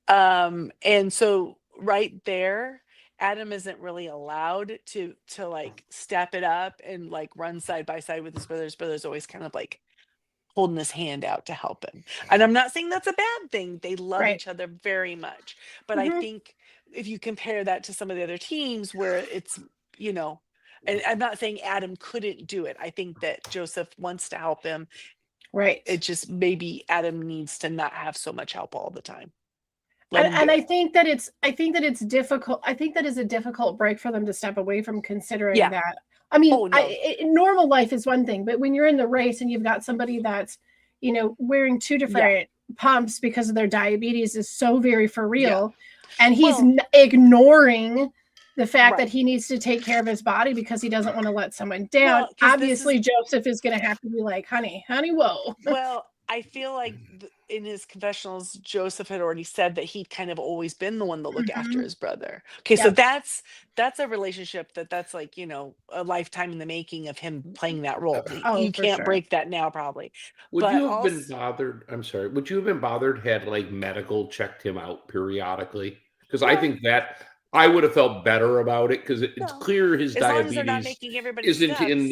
And so right there, Adam isn't really allowed to like step it up and like run side by side with his brother. His brother's always kind of like holding his hand out to help him. And I'm not saying that's a bad thing. They love each other very much. But I think if you compare that to some of the other teams where it's, and I'm not saying Adam couldn't do it. I think that Joseph wants to help him. Right. It just maybe Adam needs to not have so much help all the time. And I think that it's difficult. I think that is a difficult break for them to step away from, considering that. I mean, normal life is one thing, but when you're in the race and you've got somebody that's, wearing two different pumps because of their diabetes is so very for real. And he's ignoring the fact that he needs to take care of his body because he doesn't want to let someone down. Obviously, Joseph is going to have to be like, honey, whoa. Well, I feel like in his confessionals, Joseph had already said that he'd kind of always been the one to look after his brother. Okay, so that's a relationship that's like, a lifetime in the making of him playing that role. You can't break that now, probably. Would you have been bothered? I'm sorry. Would you have been bothered had like medical checked him out periodically? Because I think that I would have felt better about it because it's clear his diabetes isn't in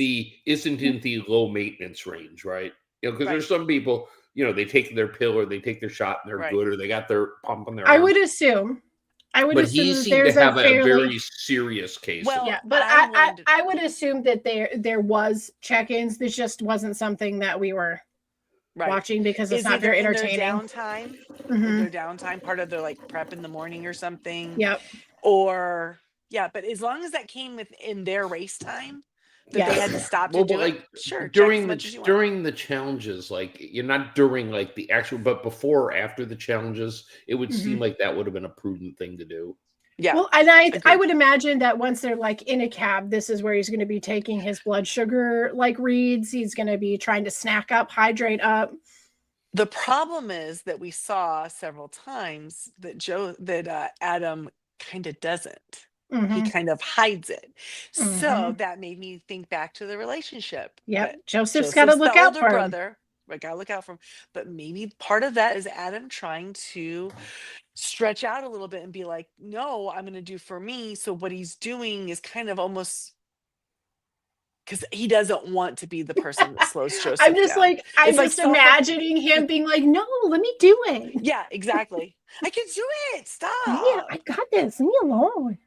the low maintenance range, right? Because there's some people, they take their pill or they take their shot and they're good, or they got their pump on their arm. I would assume but he seemed to have a very serious case. Well, but I would assume that there was check-ins. This just wasn't something that we were watching because it's not very entertaining. Their downtime, part of their like prep in the morning or something. Yep. Or but as long as that came within their race time, that they had to stop to Well, do but, it. Sure, check as much as you want. during the challenges, like you're not during like the actual, but before or after the challenges, it would seem like that would have been a prudent thing to do. Yeah. Well, and I agreed. would imagine that once they're like in a cab, this is where he's going to be taking his blood sugar like reads. He's going to be trying to snack up, hydrate up. The problem is that we saw several times that Adam kind of doesn't. He kind of hides it. So that made me think back to the relationship. Yep. Joseph's got to look the out older for him. brother. I gotta look out for him. But maybe part of that is Adam trying to stretch out a little bit and be like, no, I'm gonna do for me. So what he's doing is kind of almost because he doesn't want to be the person that slows Joseph I'm just down. like, I'm It's like just imagining him being like, no, let me do it. Yeah, exactly. I can do it. Stop. Yeah, I got this. Leave me alone.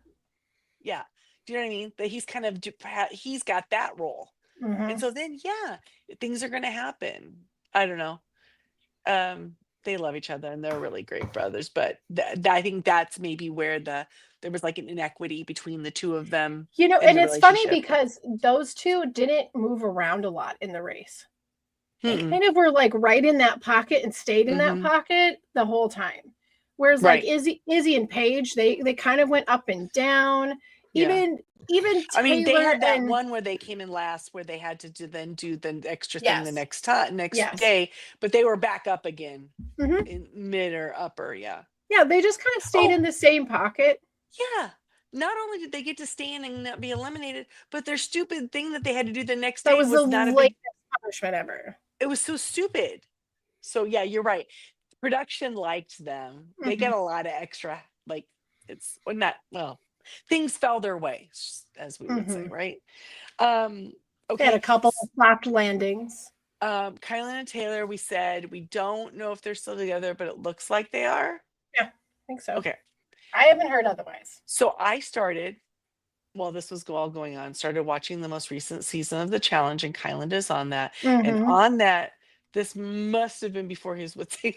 Yeah. Do you know what I mean? That he's kind of, he's got that role. And so then, yeah, things are going to happen. I don't know. They love each other and they're really great brothers. But I think that's maybe where there was like an inequity between the two of them. You know, and it's funny because those two didn't move around a lot in the race. They kind of were like right in that pocket and stayed in that pocket the whole time. Whereas like Izzy and Paige, they kind of went up and down. Even Taylor, I mean, they had that one where they came in last, where they had to do the extra thing the next day, but they were back up again in mid or upper. Yeah, they just kind of stayed in the same pocket. Yeah. Not only did they get to stand and not be eliminated, but their stupid thing that they had to do the next day was not a big punishment ever. It was so stupid. So yeah, you're right. Production liked them. They get a lot of extra, like things fell their way, as we would say, right? Okay. They had a couple of flopped landings. Kylan and Taylor, we said we don't know if they're still together, but it looks like they are. Yeah, I think so. Okay. I haven't heard otherwise. So I started, while this was all going on, started watching the most recent season of The Challenge, and Kylan is on that. And on that, this must have been before he was with Taylor.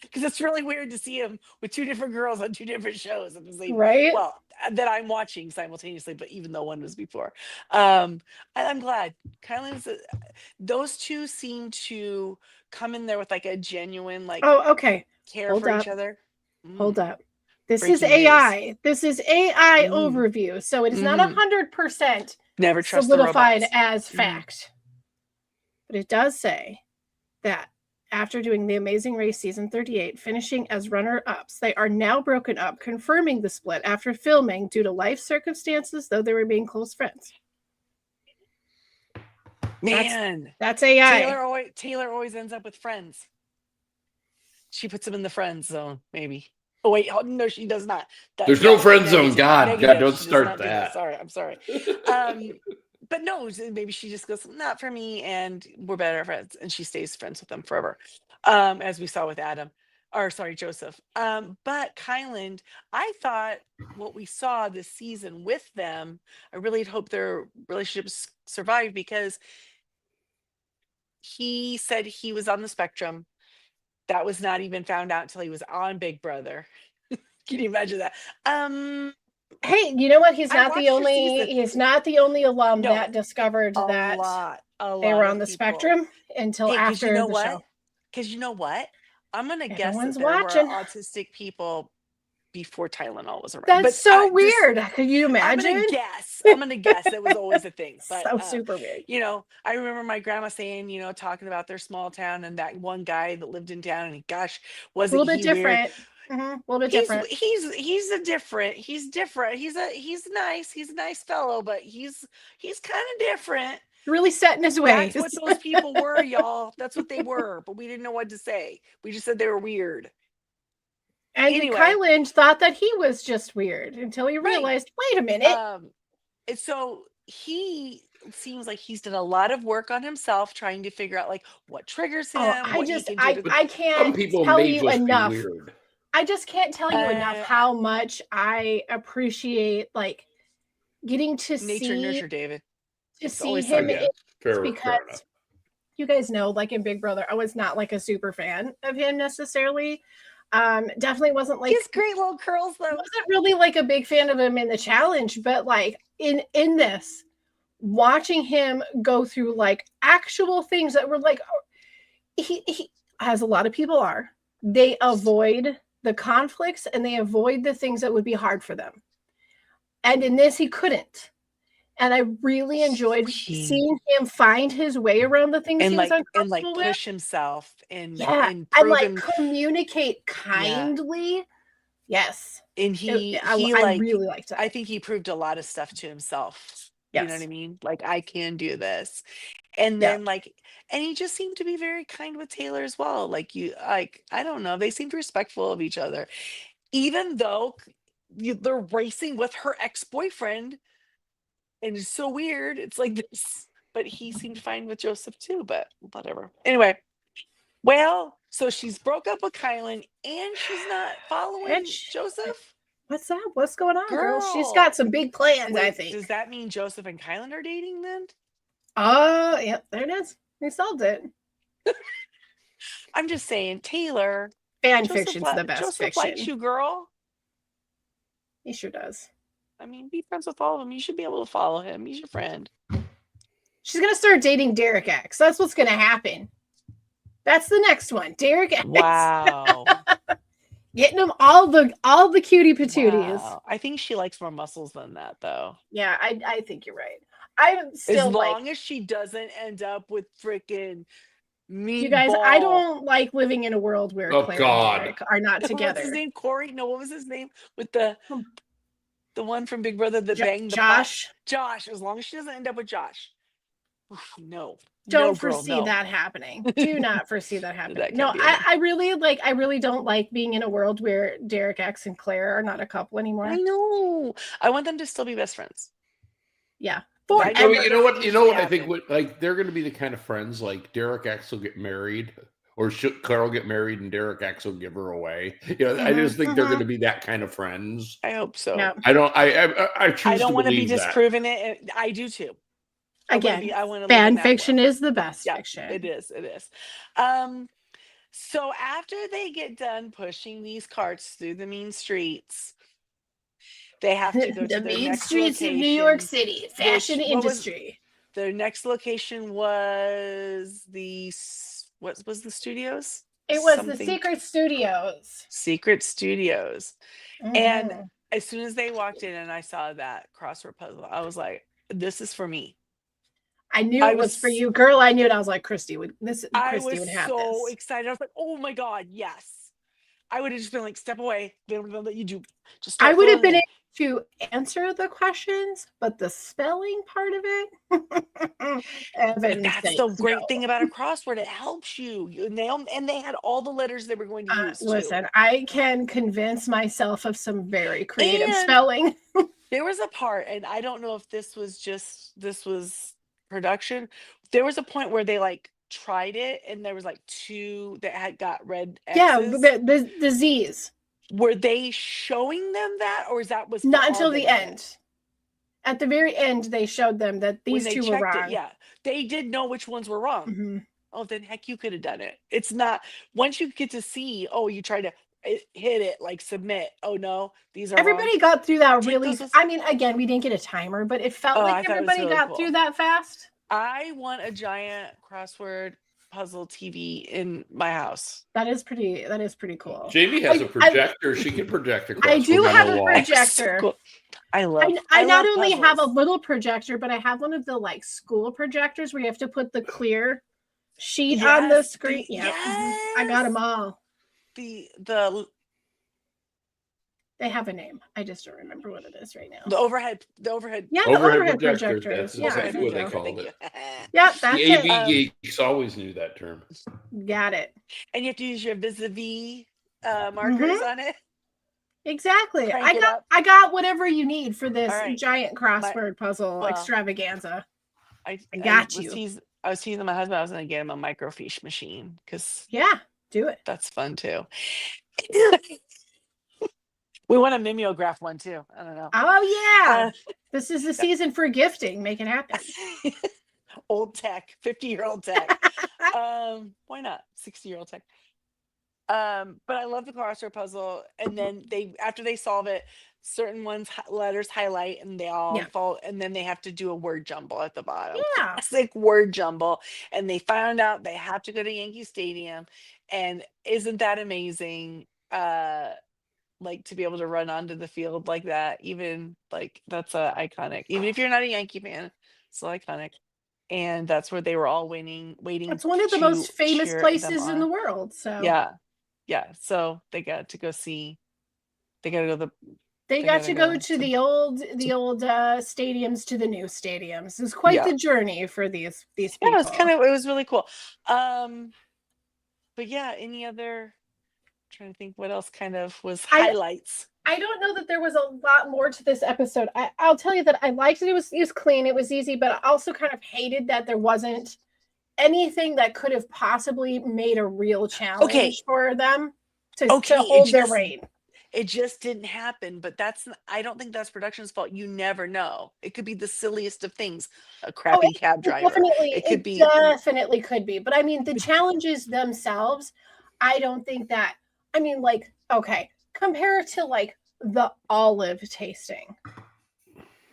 Because it's really weird to see him with two different girls on two different shows at the same right? Well, that I'm watching simultaneously, but even though one was before. I'm glad. Kylan's those two seem to come in there with like a genuine care for each other. Hold up. This is AI. News. This is AI overview. So it is not 100% never trust solidified as fact. But it does say that after doing The Amazing Race Season 38, finishing as runner-ups, they are now broken up, confirming the split after filming due to life circumstances, though they remain close friends. Man. That's AI. Taylor always ends up with friends. She puts them in the friend zone, maybe. Oh, wait. No, she does not. There's no friend zone. God, don't start that. Sorry, I'm sorry. But no, maybe she just goes, not for me, and we're better friends, and she stays friends with them forever, as we saw with Joseph. But Kylan, I thought what we saw this season with them, I really hope their relationships survive, because he said he was on the spectrum. That was not even found out until he was on Big Brother. Can you imagine that? Hey, you know what? He's not the only alum that discovered that they were on the spectrum until after the show. Because you know what? I'm gonna guess that there were autistic people before Tylenol was around. That's so weird. Could you imagine? I'm gonna guess it was always a thing. But so super weird. You know, I remember my grandma saying, talking about their small town and that one guy that lived in town, and gosh, was a little bit different. A little bit different. He's different. He's nice. He's a nice fellow, but he's kind of different. Really set in his ways. That's what those people were, y'all. That's what they were, but we didn't know what to say. We just said they were weird. And anyway, Kylan thought that he was just weird until he realized, wait a minute. And so he seems like he's done a lot of work on himself, trying to figure out like what triggers him. I can't tell you enough. I just can't tell you enough how much I appreciate like getting to nature nurture David. To see him because you guys know, like in Big Brother, I was not like a super fan of him necessarily. Definitely wasn't like his great little curls though. Wasn't really like a big fan of him in the challenge, but like in this, watching him go through like actual things that were like, he as a lot of people are, they avoid the conflicts and they avoid the things that would be hard for them. And in this, he couldn't. And I really enjoyed seeing him find his way around the things and he was like uncomfortable with. push himself and And prove like him. communicate kindly. Yes. And I really liked it. I think he proved a lot of stuff to himself. Yes. You know what I mean? Like, I can do this. And then and he just seemed to be very kind with Taylor as well. Like, I don't know, they seemed respectful of each other, even though they're racing with her ex-boyfriend. And it's so weird. It's like this, but he seemed fine with Joseph too, but whatever. Anyway, well, so she's broke up with Kylan and she's not following Joseph. What's that? What's going on, girl? She's got some big plans, I think. Does that mean Joseph and Kylan are dating then? Yep, there it is. We solved it. I'm just saying, Taylor. Fan fiction's the best Joseph fiction. likes you, girl. He sure does. I mean, be friends with all of them. You should be able to follow him. He's your friend. She's gonna start dating Derek X. That's what's gonna happen. That's the next one. Derek X. Wow. Getting them all the cutie patooties. Wow. I think she likes more muscles than that, though. Yeah, I think you're right. I'm still as long as she doesn't end up with freaking meatball. You guys, I don't like living in a world where Claire and Derek are not together. What's his name? Corey? No, what was his name? With the one from Big Brother that banged the Josh. Josh. As long as she doesn't end up with Josh. No. Don't foresee that happening. Do not foresee that happening. No, I really don't like being in a world where Derek X and Claire are not a couple anymore. I know. I want them to still be best friends. Yeah. You know what I think they're going to be the kind of friends like Derek X will get married, or Claire will get married and Derek X will give her away. I just think they're going to be that kind of friends. I hope so. Yeah. I don't want to be disproven it. I do too. Again, fan fiction is the best fiction. It is. So after they get done pushing these carts through the mean streets, they have to go to the their mean next streets location, of New York City, fashion industry. Their next location was what was the studios? It was the Secret Studios. Secret Studios. Mm-hmm. And as soon as they walked in and I saw that crossword puzzle, I was like, this is for me. I knew it was for you, girl. I knew it. I was like, Christy would have this. I was so excited. I was like, oh my God, yes. I would have just been like, step away. They don't let you do. I would have been able to answer the questions, but the spelling part of it. That's the great thing about a crossword. It helps you. And they had all the letters they were going to use. Listen, I can convince myself of some very creative spelling. There was a part, and I don't know if this was production. There was a point where they tried it and there was 2 that had got red X's. Yeah, the Z's. Were they showing them that, or was not until the end? At the very end, they showed them that these 2 were wrong. They did know which ones were wrong. Mm-hmm. Oh, then heck, you could have done it. It's not once you get to see. Oh, you try to hit it submit. Oh no, these are everybody wrong. Got through that really. I mean, again, we didn't get a timer, but it felt like everybody got through that fast. I want a giant crossword puzzle TV in my house. That is pretty cool. Jamie has a projector. She can project across. I do have a projector. Cool. I not only have a little projector, but I have one of the school projectors where you have to put the clear sheet on the screen. I got them all. They have a name. I just don't remember what it is right now. The overhead. Yeah, the overhead projectors. That's what they called it. Yeah, that's the AV geeks always knew that term. Got it. And you have to use your vis-a-vis markers on it. Exactly. I got whatever you need for this giant crossword puzzle extravaganza. I got you. I was teasing my husband. I was going to get him a microfiche machine because do it. That's fun too. We want a mimeograph one too. I don't know. Oh yeah. This is the season for gifting. Make it happen. Old tech, 50-year-old tech. Why not? 60-year-old tech. But I love the crossword puzzle. And then after they solve it, certain letters highlight and they all Yeah. fall, and then they have to do a word jumble at the bottom. Yeah. Classic word jumble. And they found out they have to go to Yankee Stadium. And isn't that amazing? Like to be able to run onto the field like that, even like that's iconic. Even if you're not a Yankee fan, it's still iconic. And that's where they were all waiting It's one of the to most famous cheer them places in the on. world. So Yeah. So they got to go see. They got to go they got to go to the old stadiums to the new stadiums. It was quite the journey for these people. Yeah, it was really cool. But yeah, any other? Trying to think what else kind of was highlights. I don't know that there was a lot more to this episode. I'll tell you that I liked it. It was clean. It was easy, but I also kind of hated that there wasn't anything that could have possibly made a real challenge for them to hold their reign. It just didn't happen, but I don't think that's production's fault. You never know. It could be the silliest of things. A crappy cab driver. Definitely could be. But I mean, the challenges themselves, I don't think that, I mean, like, okay, compare it to like the olive tasting.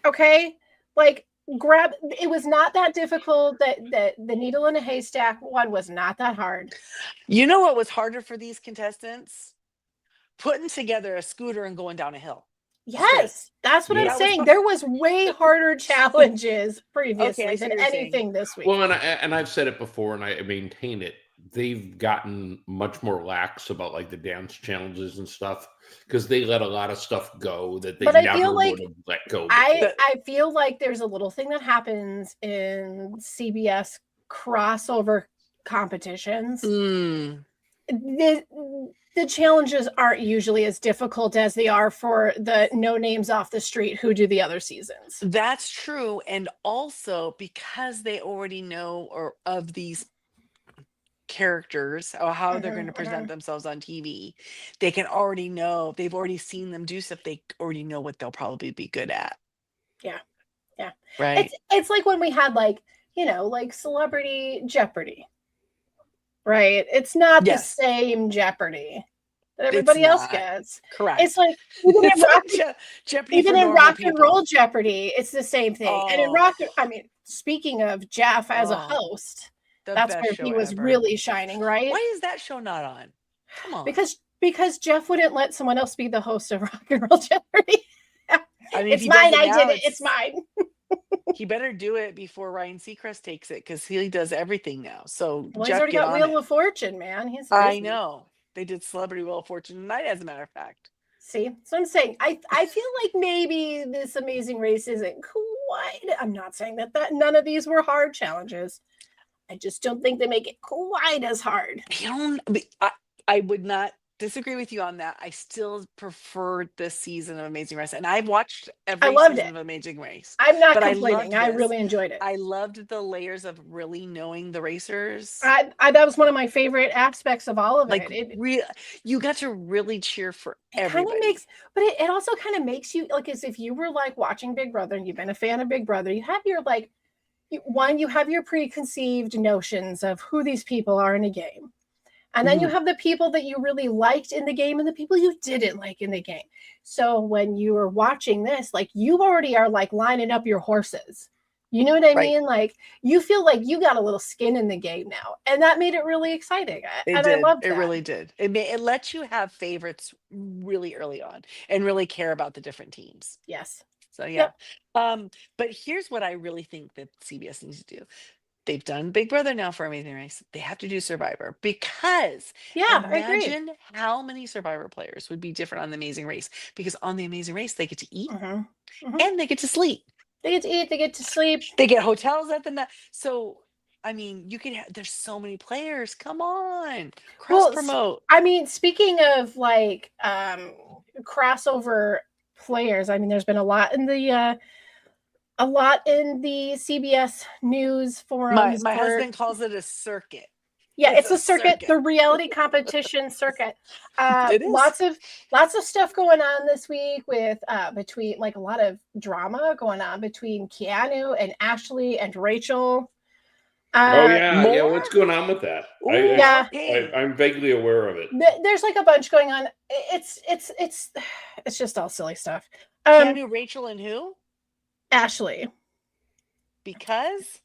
Okay? Like, it was not that difficult. That the needle in a haystack one was not that hard. You know what was harder for these contestants? Putting together a scooter and going down a hill. Yes, that's what I'm saying. There was way harder challenges previously than anything this week. Well, and I've said it before, and I maintain it. They've gotten much more lax about like the dance challenges and stuff because they let a lot of stuff go that they never would have let go. I feel like there's a little thing that happens in CBS crossover competitions. The challenges aren't usually as difficult as they are for the no names off the street who do the other seasons. That's true. And also because they already know of these characters or how they're going to present themselves on TV, they can already know, they've already seen them do stuff, they already know what they'll probably be good at. Yeah. Right. It's like when we had like Celebrity Jeopardy. Right? It's not the same Jeopardy that everybody else gets. Correct. It's like even in rock and roll Jeopardy, it's the same thing. And in speaking of Jeff as a host, that's where he was really shining, right? Why is that show not on? Come on. Because Jeff wouldn't let someone else be the host of Rock and Roll Jeopardy. I mean, it's mine. I did it. It's mine. He better do it before Ryan Seacrest takes it because he does everything now. So he's already got Wheel of Fortune, man. I know. They did Celebrity Wheel of Fortune tonight, as a matter of fact. See, so I'm saying I feel like maybe this Amazing Race isn't quite. I'm not saying that none of these were hard challenges. I just don't think they make it quite as hard. I would not disagree with you on that. I still prefer this season of Amazing Race, and I've watched every season of Amazing Race. I'm not complaining. I really enjoyed it. I loved the layers of really knowing the racers. That was one of my favorite aspects of all of it. You got to really cheer for everybody. But it also kind of makes you like as if you were like watching Big Brother and you've been a fan of Big Brother. You have your you have your preconceived notions of who these people are in a game. And then you have the people that you really liked in the game and the people you didn't like in the game. So when you are watching this, like you already are like lining up your horses. You know what I mean? Like you feel like you got a little skin in the game now. And that made it really exciting. I loved that. It really did. It lets you have favorites really early on and really care about the different teams. Yes. So yeah. Yep. But here's what I really think that CBS needs to do. They've done Big Brother now for Amazing Race. They have to do Survivor because imagine how many Survivor players would be different on the Amazing Race. Because on the Amazing Race, they get to eat and they get to sleep. They get to eat, they get to sleep. They get hotels at the night. So, I mean, there's so many players. Come on. Cross promote. I mean, speaking of like crossover players, I mean, there's been a lot in the CBS News forums. My husband calls it a circuit. Yeah, it's a circuit, the reality competition circuit. Lots of stuff going on this week with between like a lot of drama going on between Keanu and Ashley and Rachel. Oh yeah, yeah. More? What's going on with that? Ooh, Yeah. okay. I'm vaguely aware of it. There's like a bunch going on. It's just all silly stuff. Keanu, Rachel, and who? Ashley. Because is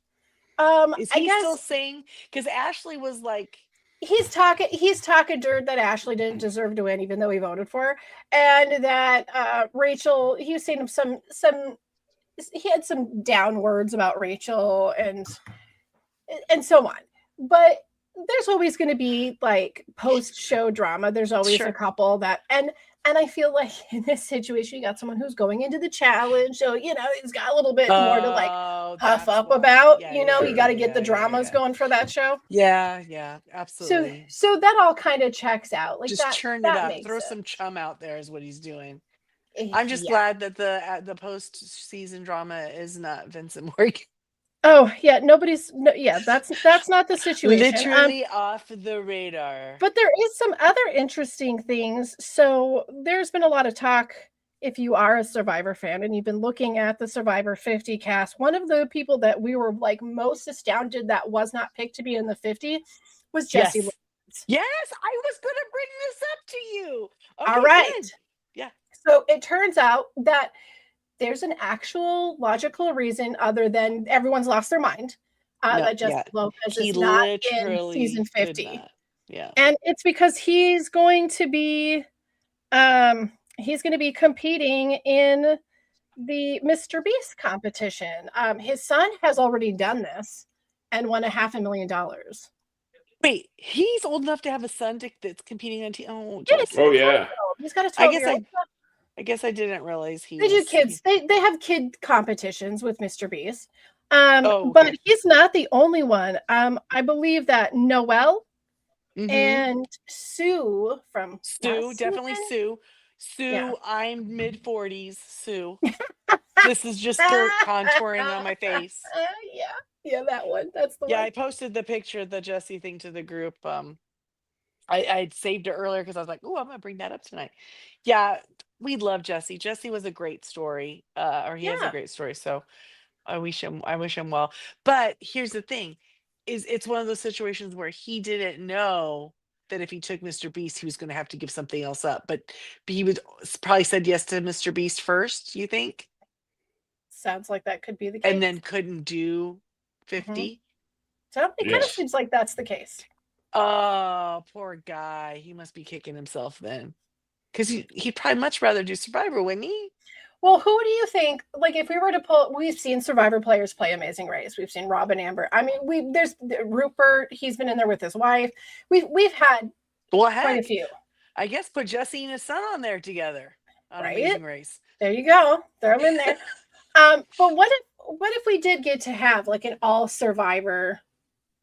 I he still guess saying? Because Ashley was like, he's talking dirt that Ashley didn't deserve to win, even though he voted for her, and that Rachel, he was saying some he had some down words about Rachel and so on. But there's always going to be like post show drama. There's always Sure. a couple that and I feel like in this situation, you got someone who's going into the challenge, so he's got a little bit more to like oh, puff that's up why. about. Yeah, You yeah, got to yeah, get the yeah, dramas yeah. going for that show. Yeah, So absolutely. so that all kind of checks out. Like Just that. churn it That up. makes Throw sense. some chum out there is what he's doing. I'm just Yeah. glad that the post season drama is not Vincent Morgan. Oh yeah, that's not the situation. Literally off the radar. But there is some other interesting things. So there's been a lot of talk. If you are a Survivor fan and you've been looking at the Survivor 50 cast, one of the people that we were like most astounded that was not picked to be in the 50 was Jesse. Yes. Yes, I was going to bring this up to you. Okay, All right. good. Yeah. So it turns out that there's an actual logical reason other than everyone's lost their mind that Jesse Lopez is not in season 50. Yeah. And it's because he's going to be competing in the Mr. Beast competition. His son has already done this and won $500,000. Wait, he's old enough to have a son that's competing on Yeah, Jesse. Oh yeah. He's got a 12-year-old. I guess I didn't realize They do kids. They have kid competitions with Mr. Beast. But he's not the only one. I believe that Noelle and Sue from definitely season? Sue, Yeah. I'm mid-40s, Sue. This is just dirt contouring on my face. Yeah, that one. That's the one. Yeah, I posted the picture, the Jesse thing to the group. I'd saved it earlier because I was like, oh, I'm gonna bring that up tonight. Yeah, we love Jesse. Jesse was a great story, or he has a great story. So I wish him well. But here's the thing: it's one of those situations where he didn't know that if he took Mr. Beast, he was going to have to give something else up. But he would probably said yes to Mr. Beast first. You think? Sounds like that could be the case. And then couldn't do 50. So it kind of seems like that's the case. Oh, poor guy. He must be kicking himself then. Because he'd probably much rather do Survivor, wouldn't he? Well, who do you think, like if we were to pull, we've seen Survivor players play Amazing Race. We've seen Rob and Amber. I mean, there's Rupert, he's been in there with his wife. We've had quite a few. I guess put Jesse and his son on there together on Amazing Race. There you go. Throw them in there. But what if we did get to have like an all Survivor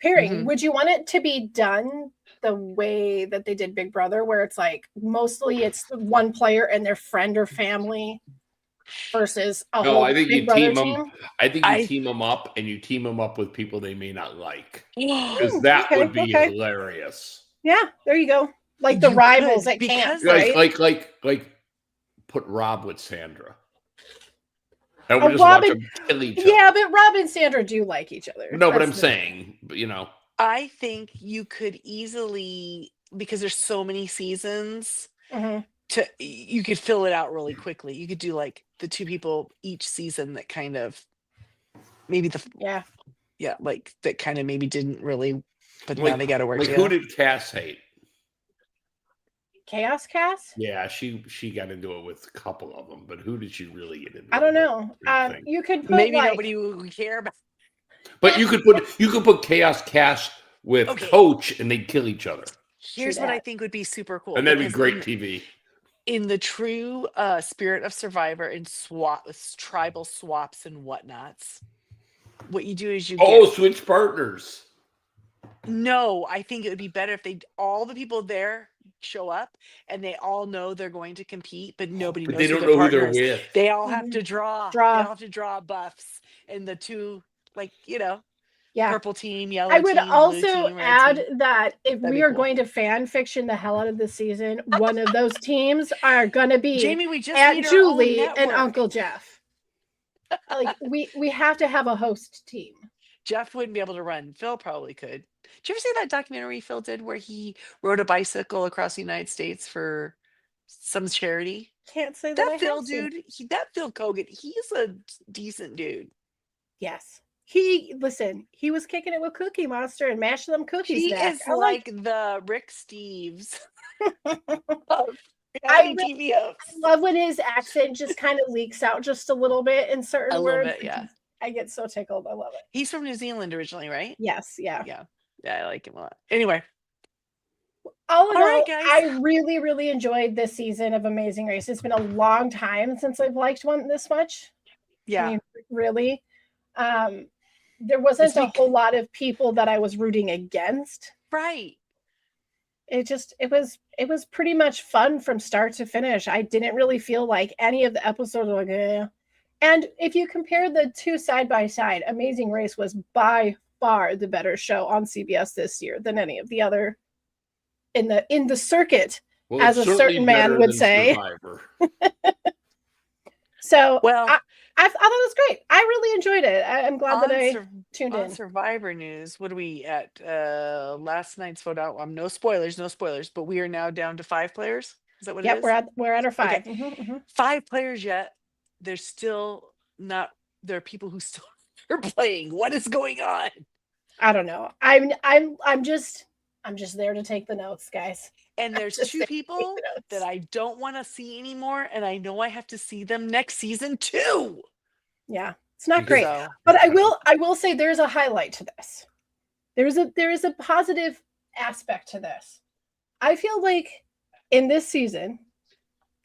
pairing? Would you want it to be done the way that they did Big Brother, where it's like mostly it's one player and their friend or family versus a whole I think Big Brother team? I think you team them up, and you team them up with people they may not like, because that would be hilarious. Yeah, there you go. Like the rivals at camp, right? Like put Rob with Sandra. And we'll just Rob watch them kill each other. Yeah, but Rob and Sandra do like each other. No, but I'm saying, I think you could easily, because there's so many seasons, you could fill it out really quickly. You could do like the two people each season that kind of maybe like that kind of maybe didn't really, but now they got to work together. Who did Cass hate? Chaos Cass? Yeah, she got into it with a couple of them, but who did she really get into? I don't know. You could put maybe nobody would care about. But you could put Chaos Cass with Coach, and they'd kill each other. Here's what I think would be super cool, and that'd be great TV. In the true spirit of Survivor and tribal swaps and whatnots, what you do is you switch partners. No, I think it would be better if all the people there show up and they all know they're going to compete, but nobody knows. They don't know who they're with. They all have to draw. They all have to draw buffs, and the two, purple team, yellow team. I would also add that if we are going to fan fiction the hell out of this season, one of those teams are going to be Jamie. We just Aunt Julie and Uncle Jeff. Like we have to have a host team. Jeff wouldn't be able to run. Phil probably could. Did you ever see that documentary Phil did where he rode a bicycle across the United States for some charity? Can't say that That I Phil have seen. dude, that Phil Kogan, he's a decent dude. Yes. He was kicking it with Cookie Monster and mashing them cookies He back. is like the Rick Steves of I reality TV hosts. love when his accent just kind of leaks out just a little bit in certain A little words. bit, yeah. I get so tickled. I love it. He's from New Zealand originally, right? Yes, yeah. Yeah. Yeah, I like him a lot. Anyway. All in All right, all, guys. I really, really enjoyed this season of Amazing Race. It's been a long time since I've liked one this much. Yeah. I mean, really. There wasn't a whole lot of people that I was rooting against. Right. It was pretty much fun from start to finish. I didn't really feel like any of the episodes were like, eh. And if you compare the two side by side, Amazing Race was by far the better show on CBS this year than any of the other in the circuit, Well, as a certain man would say. So, well, I thought it was great. I really enjoyed it. I'm glad that I tuned in. Survivor news, what are we at? Last night's vote out. No spoilers, but we are now down to 5 players. Is that what it is? We're at our 5. Okay. 5 players yet. There's still not. There are people who still are playing. What is going on? I don't know. I'm just there to take the notes, guys. And there's 2 people that I don't want to see anymore, and I know I have to see them next season too. Yeah, it's not great. But I will say there's a highlight to this. There is a positive aspect to this. I feel like in this season,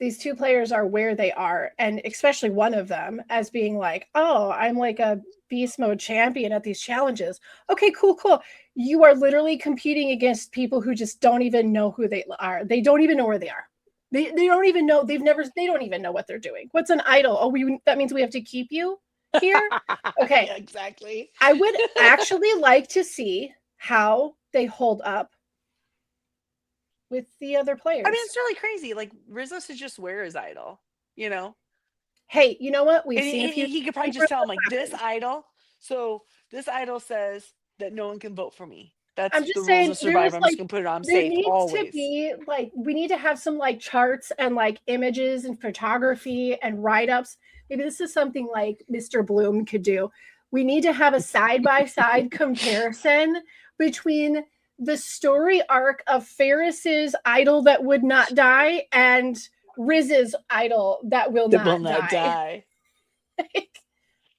these 2 players are where they are, and especially one of them as being like, oh, I'm like a beast mode champion at these challenges. Okay, cool. You are literally competing against people who just don't even know who they are. They don't even know where they are. They don't even know. They don't even know what they're doing. What's an idol? Oh, that means we have to keep you here? Okay. Yeah, exactly. I would actually like to see how they hold up with the other players. I mean, it's really crazy. Like, Rizzo should just wear his idol, you know? Hey, you know what? He could probably just tell him, like, this idol. So this idol says that no one can vote for me. That's the rules of Survivor. I'm just gonna put it on safe always. To be like, we need to have some like charts and like images and photography and write-ups. Maybe this is something like Mr. Bloom could do. We need to have a side-by-side comparison between the story arc of Ferris's idol that would not die and Riz's idol that will not die.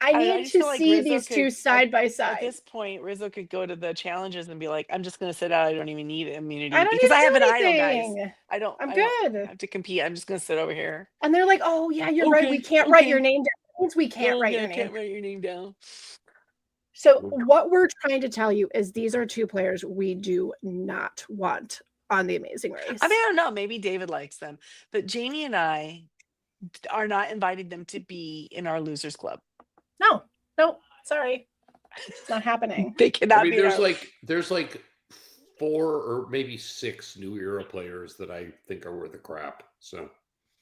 I need to see these 2 side by side. At this point, Rizzo could go to the challenges and be like, I'm just going to sit out. I don't even need immunity because I have an idol, guys. I'm good. I don't have to compete. I'm just going to sit over here. And they're like, oh, yeah, you're right. We can't write your name down. That means we can't write your name. Can't write your name down. So what we're trying to tell you is these are 2 players we do not want on The Amazing Race. I mean, I don't know. Maybe David likes them. But Jamie and I are not inviting them to be in our losers club. No, sorry. It's not happening. They cannot be. There's like 4 or maybe 6 new era players that I think are worth the crap. So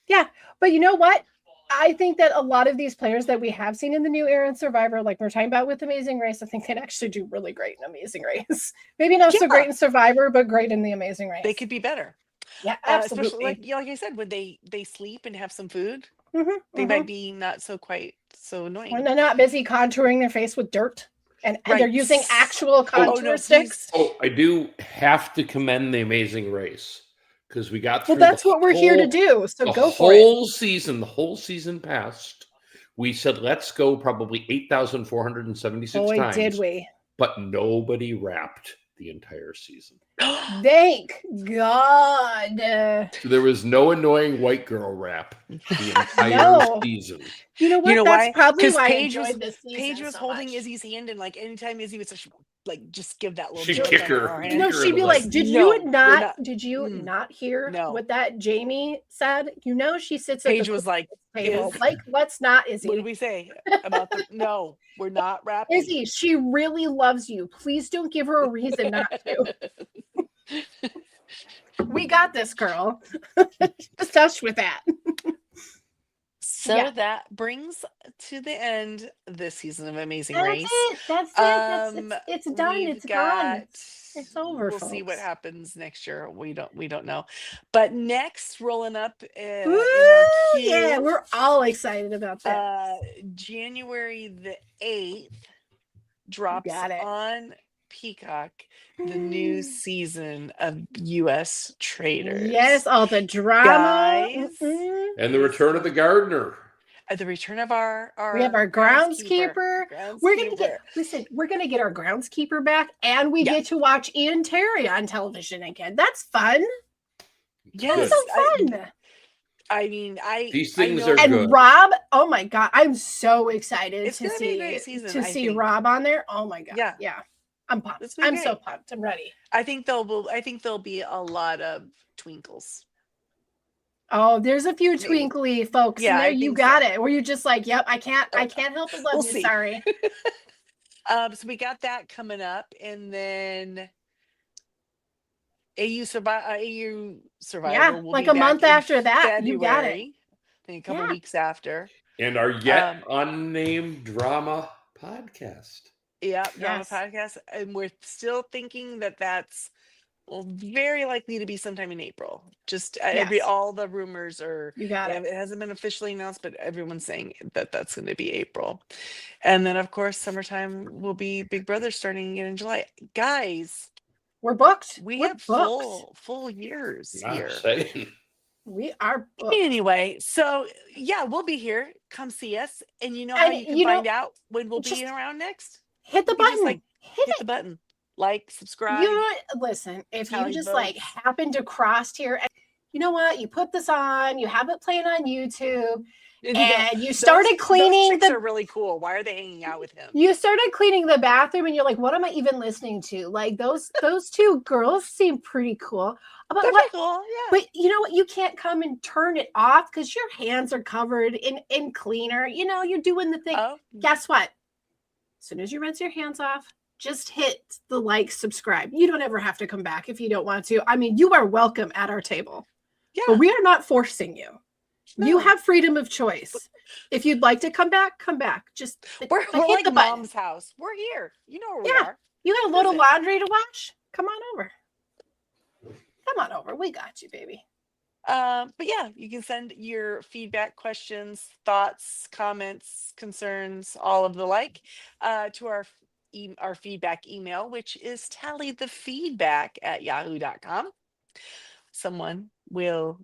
yeah, but you know what? I think that a lot of these players that we have seen in the new era in Survivor, like we're talking about with Amazing Race, I think they'd actually do really great in Amazing Race. Maybe not so great in Survivor, but great in the Amazing Race. They could be better. Yeah, absolutely. Especially like I said, when they sleep and have some food, they might be not so quite so annoying. When they're not busy contouring their face with dirt and they're using actual contour sticks. Oh, I do have to commend the Amazing Race because we got through. Well, that's what we're here to do. So go for it. The whole season passed. We said let's go probably 8,476 times. Boy, did we! But nobody wrapped the entire season. Thank God. So there was no annoying white girl rap the entire season. You know what? That's probably why Paige I enjoyed this season. Paige was so holding much. Izzy's hand, and like anytime Izzy was just give that little. She'd kick her. You know, she'd be like, "Did you not hear what that Jamie said?" You know, she sits at Paige the was like, table. Like, let's not, Izzy. What did we say about the? No, we're not rapping. Izzy, she really loves you. Please don't give her a reason not to. We got this, girl. Just touch with that. So that brings to the end this season of Amazing That's Race. it. That's it. It's done. We've It's gone. got. It's over, We'll see what folks. happens next year. We don't know. But next, rolling up in Woo! our queue. Yeah, we're all excited about that. January the 8th drops got it. on Peacock the new season of U.S. Traders. Yes, all the drama. Guys, and the return of the gardener. The return of our we have our groundskeeper. We're gonna get our groundskeeper back, and we get to watch Ian Terry on television again. That's fun. Yes, that's so fun. I mean, these things I know, are and good. Rob, oh my god, I'm so excited it's to gonna see be a great season, to see Rob on there. Oh my god, yeah. I'm pumped. I'm so pumped. I'm ready. I think there'll be a lot of twinkles. Oh, there's a few twinkly folks in there. You got it. Where you're just like, yep, I can't help but love you. Sorry. So we got that coming up, and then AU Survivor. Yeah, will like be a month after that. February, You got it. I think a couple weeks after. And our yet unnamed drama podcast. Yeah, drama podcast, and we're still thinking that's very likely to be sometime in April. Just all the rumors are. You got it. It hasn't been officially announced, but everyone's saying that's going to be April. And then, of course, summertime will be Big Brother starting in July. Guys, we're booked. We're have booked. full years here. Saying. We are booked. Anyway, so we'll be here. Come see us, and you know how you can find out when we'll be around next. Hit the button. Just, hit the button. Like, subscribe. You know what? Listen, if you just happen to cross here, you know what? You put this on, you have it playing on YouTube, and you started cleaning. Those chicks are really cool. Why are they hanging out with him? You started cleaning the bathroom, and you're like, "What am I even listening to?" Like those two girls seem pretty cool. But they're pretty cool, yeah. But you know what? You can't come and turn it off because your hands are covered in cleaner. You know, you're doing the thing. Oh. Guess what? As soon as you rinse your hands off, just hit the subscribe. You don't ever have to come back if you don't want to. I mean, you are welcome at our table. Yeah. But we are not forcing you. No. You have freedom of choice. If you'd like to come back, come back. Just we're like Mom's house. We're here. You know where we are. You got a little laundry to wash? Come on over. Come on over. We got you, baby. But you can send your feedback, questions, thoughts, comments, concerns, all of the to our feedback email, which is tallythefeedback@yahoo.com. Someone will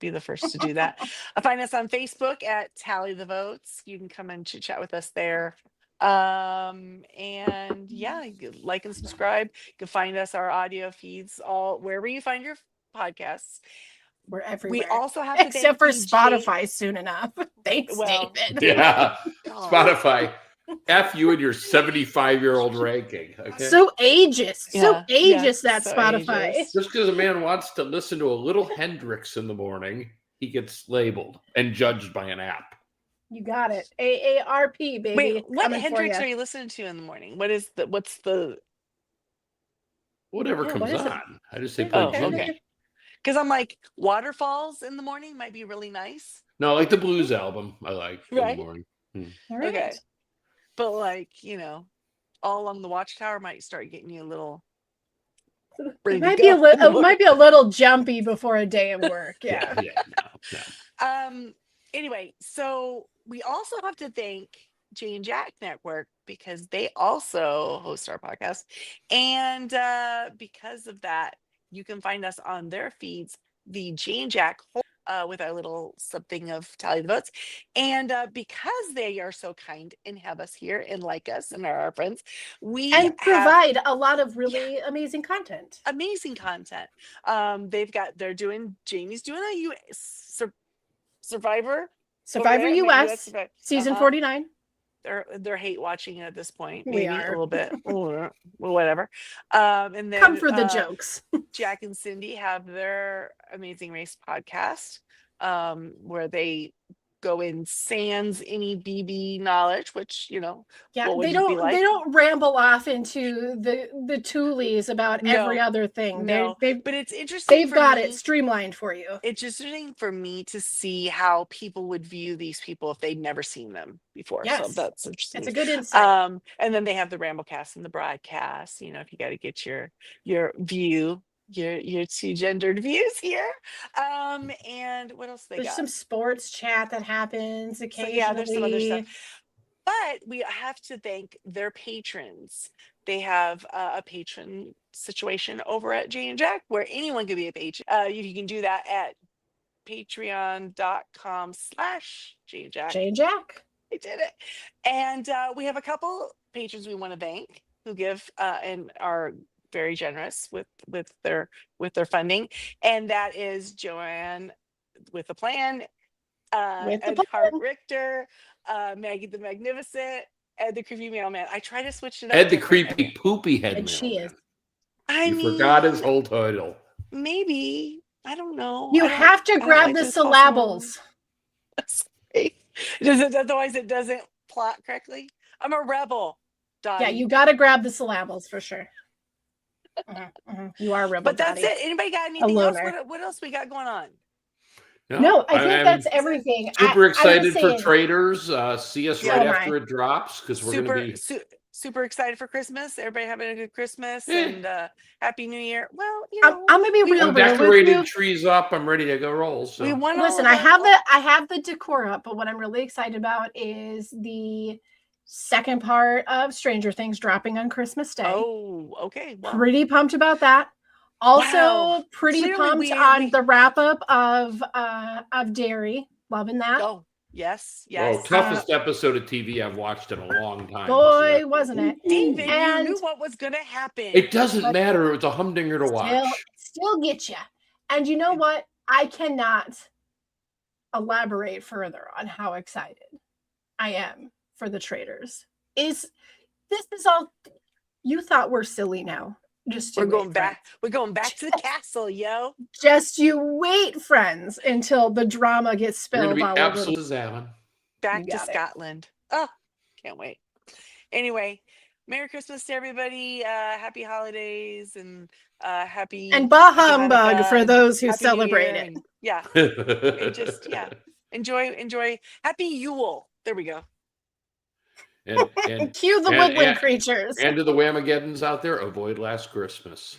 be the first to do that. Find us on Facebook at Tally the Votes. You can come and chit chat with us there. And like and subscribe. You can find us, our audio feeds, all wherever you find your podcasts. We're everywhere. We also have to except for Spotify soon enough. Thanks, David. Yeah, Spotify. F you and your 75-year-old ranking. Okay. So ageist. That so Spotify. Ageist. Just because a man wants to listen to a little Hendrix in the morning, he gets labeled and judged by an app. You got it. AARP, baby. Wait, what Hendrix are you listening to in the morning? What's the whatever comes on? I just say play okay. Because I'm like, Waterfalls in the morning might be really nice. No, like the blues album I like in the morning. Right. Okay. But all along the Watchtower might start getting you a little. It might be a little jumpy before a day of work. Yeah. No. Anyway, so we also have to thank Jane Jack Network because they also host our podcast, and because of that, you can find us on their feeds, the Jane Jack. With our little something of Tally the Votes. And because they are so kind and have us here and like us and are our friends, provide a lot of really amazing content. Jamie's doing a Survivor US season 49. They're hate watching it at this point. We Maybe are. a little bit. Whatever. And then come for the jokes. Jack and Cindy have their Amazing Race podcast, where they go in sans any BB knowledge, which, Yeah, what would they it be like? don't ramble off into the toolies about every other thing. No, They've but it's interesting they've for got me. it streamlined for you. It's interesting for me to see how people would view these people if they'd never seen them before. So Yes. that's interesting. It's a good insight. And then they have the Ramblecast and the broadcast. If you got to get your view, your two gendered views here. And what else they There's got? some sports chat that happens occasionally. So yeah, there's some other stuff. But we have to thank their patrons. They have a patron situation over at Jane and Jack where anyone can be a patron. You can do that at patreon.com/Jane and Jack. Jane and Jack. I did it. And we have a couple patrons we want to thank who give and are very generous with their funding. And that is Joanne with a plan, Ed Hart Richter, Maggie the Magnificent, Ed the Creepy Mailman. I try to switch it up. Ed the Creepy Poopy Head And she is. You forgot his whole title. Maybe. I don't know. You have to grab the syllables. Otherwise it doesn't plot correctly. I'm a rebel, Dottie. Yeah, you got to grab the syllables for sure. You are a rebel. But that's Dottie. it. Anybody got anything else? What else we got going on? No, I think that's everything. Super excited for Traders. See us right after it drops because we're going to be super excited for Christmas. Everybody having a good Christmas and Happy New Year. Well, I'm gonna be real decorated trees up. I'm ready to go roll. So. Listen, I have the decor up, but what I'm really excited about is the second part of Stranger Things dropping on Christmas Day. Oh, okay. Well, pretty pumped about that. Also, pretty pumped on the wrap up of Dairy. Loving that. Oh, yes. Oh, toughest episode of TV I've watched in a long time. Boy, wasn't it? David, you knew what was going to happen. It doesn't matter. It's a humdinger to watch. Still get you. And you know what? I cannot elaborate further on how excited I am for the Traders. This is all you thought we're silly now. We're going back to the castle, yo. Just you wait, friends, until the drama gets spilled all over. Back to Scotland. Oh, can't wait. Anyway, Merry Christmas to everybody. Happy holidays and happy and bah humbug for those who celebrate it. Yeah. Enjoy. Happy Yule. There we go. And cue the woodland creatures. And to the Whamageddons out there, avoid last Christmas.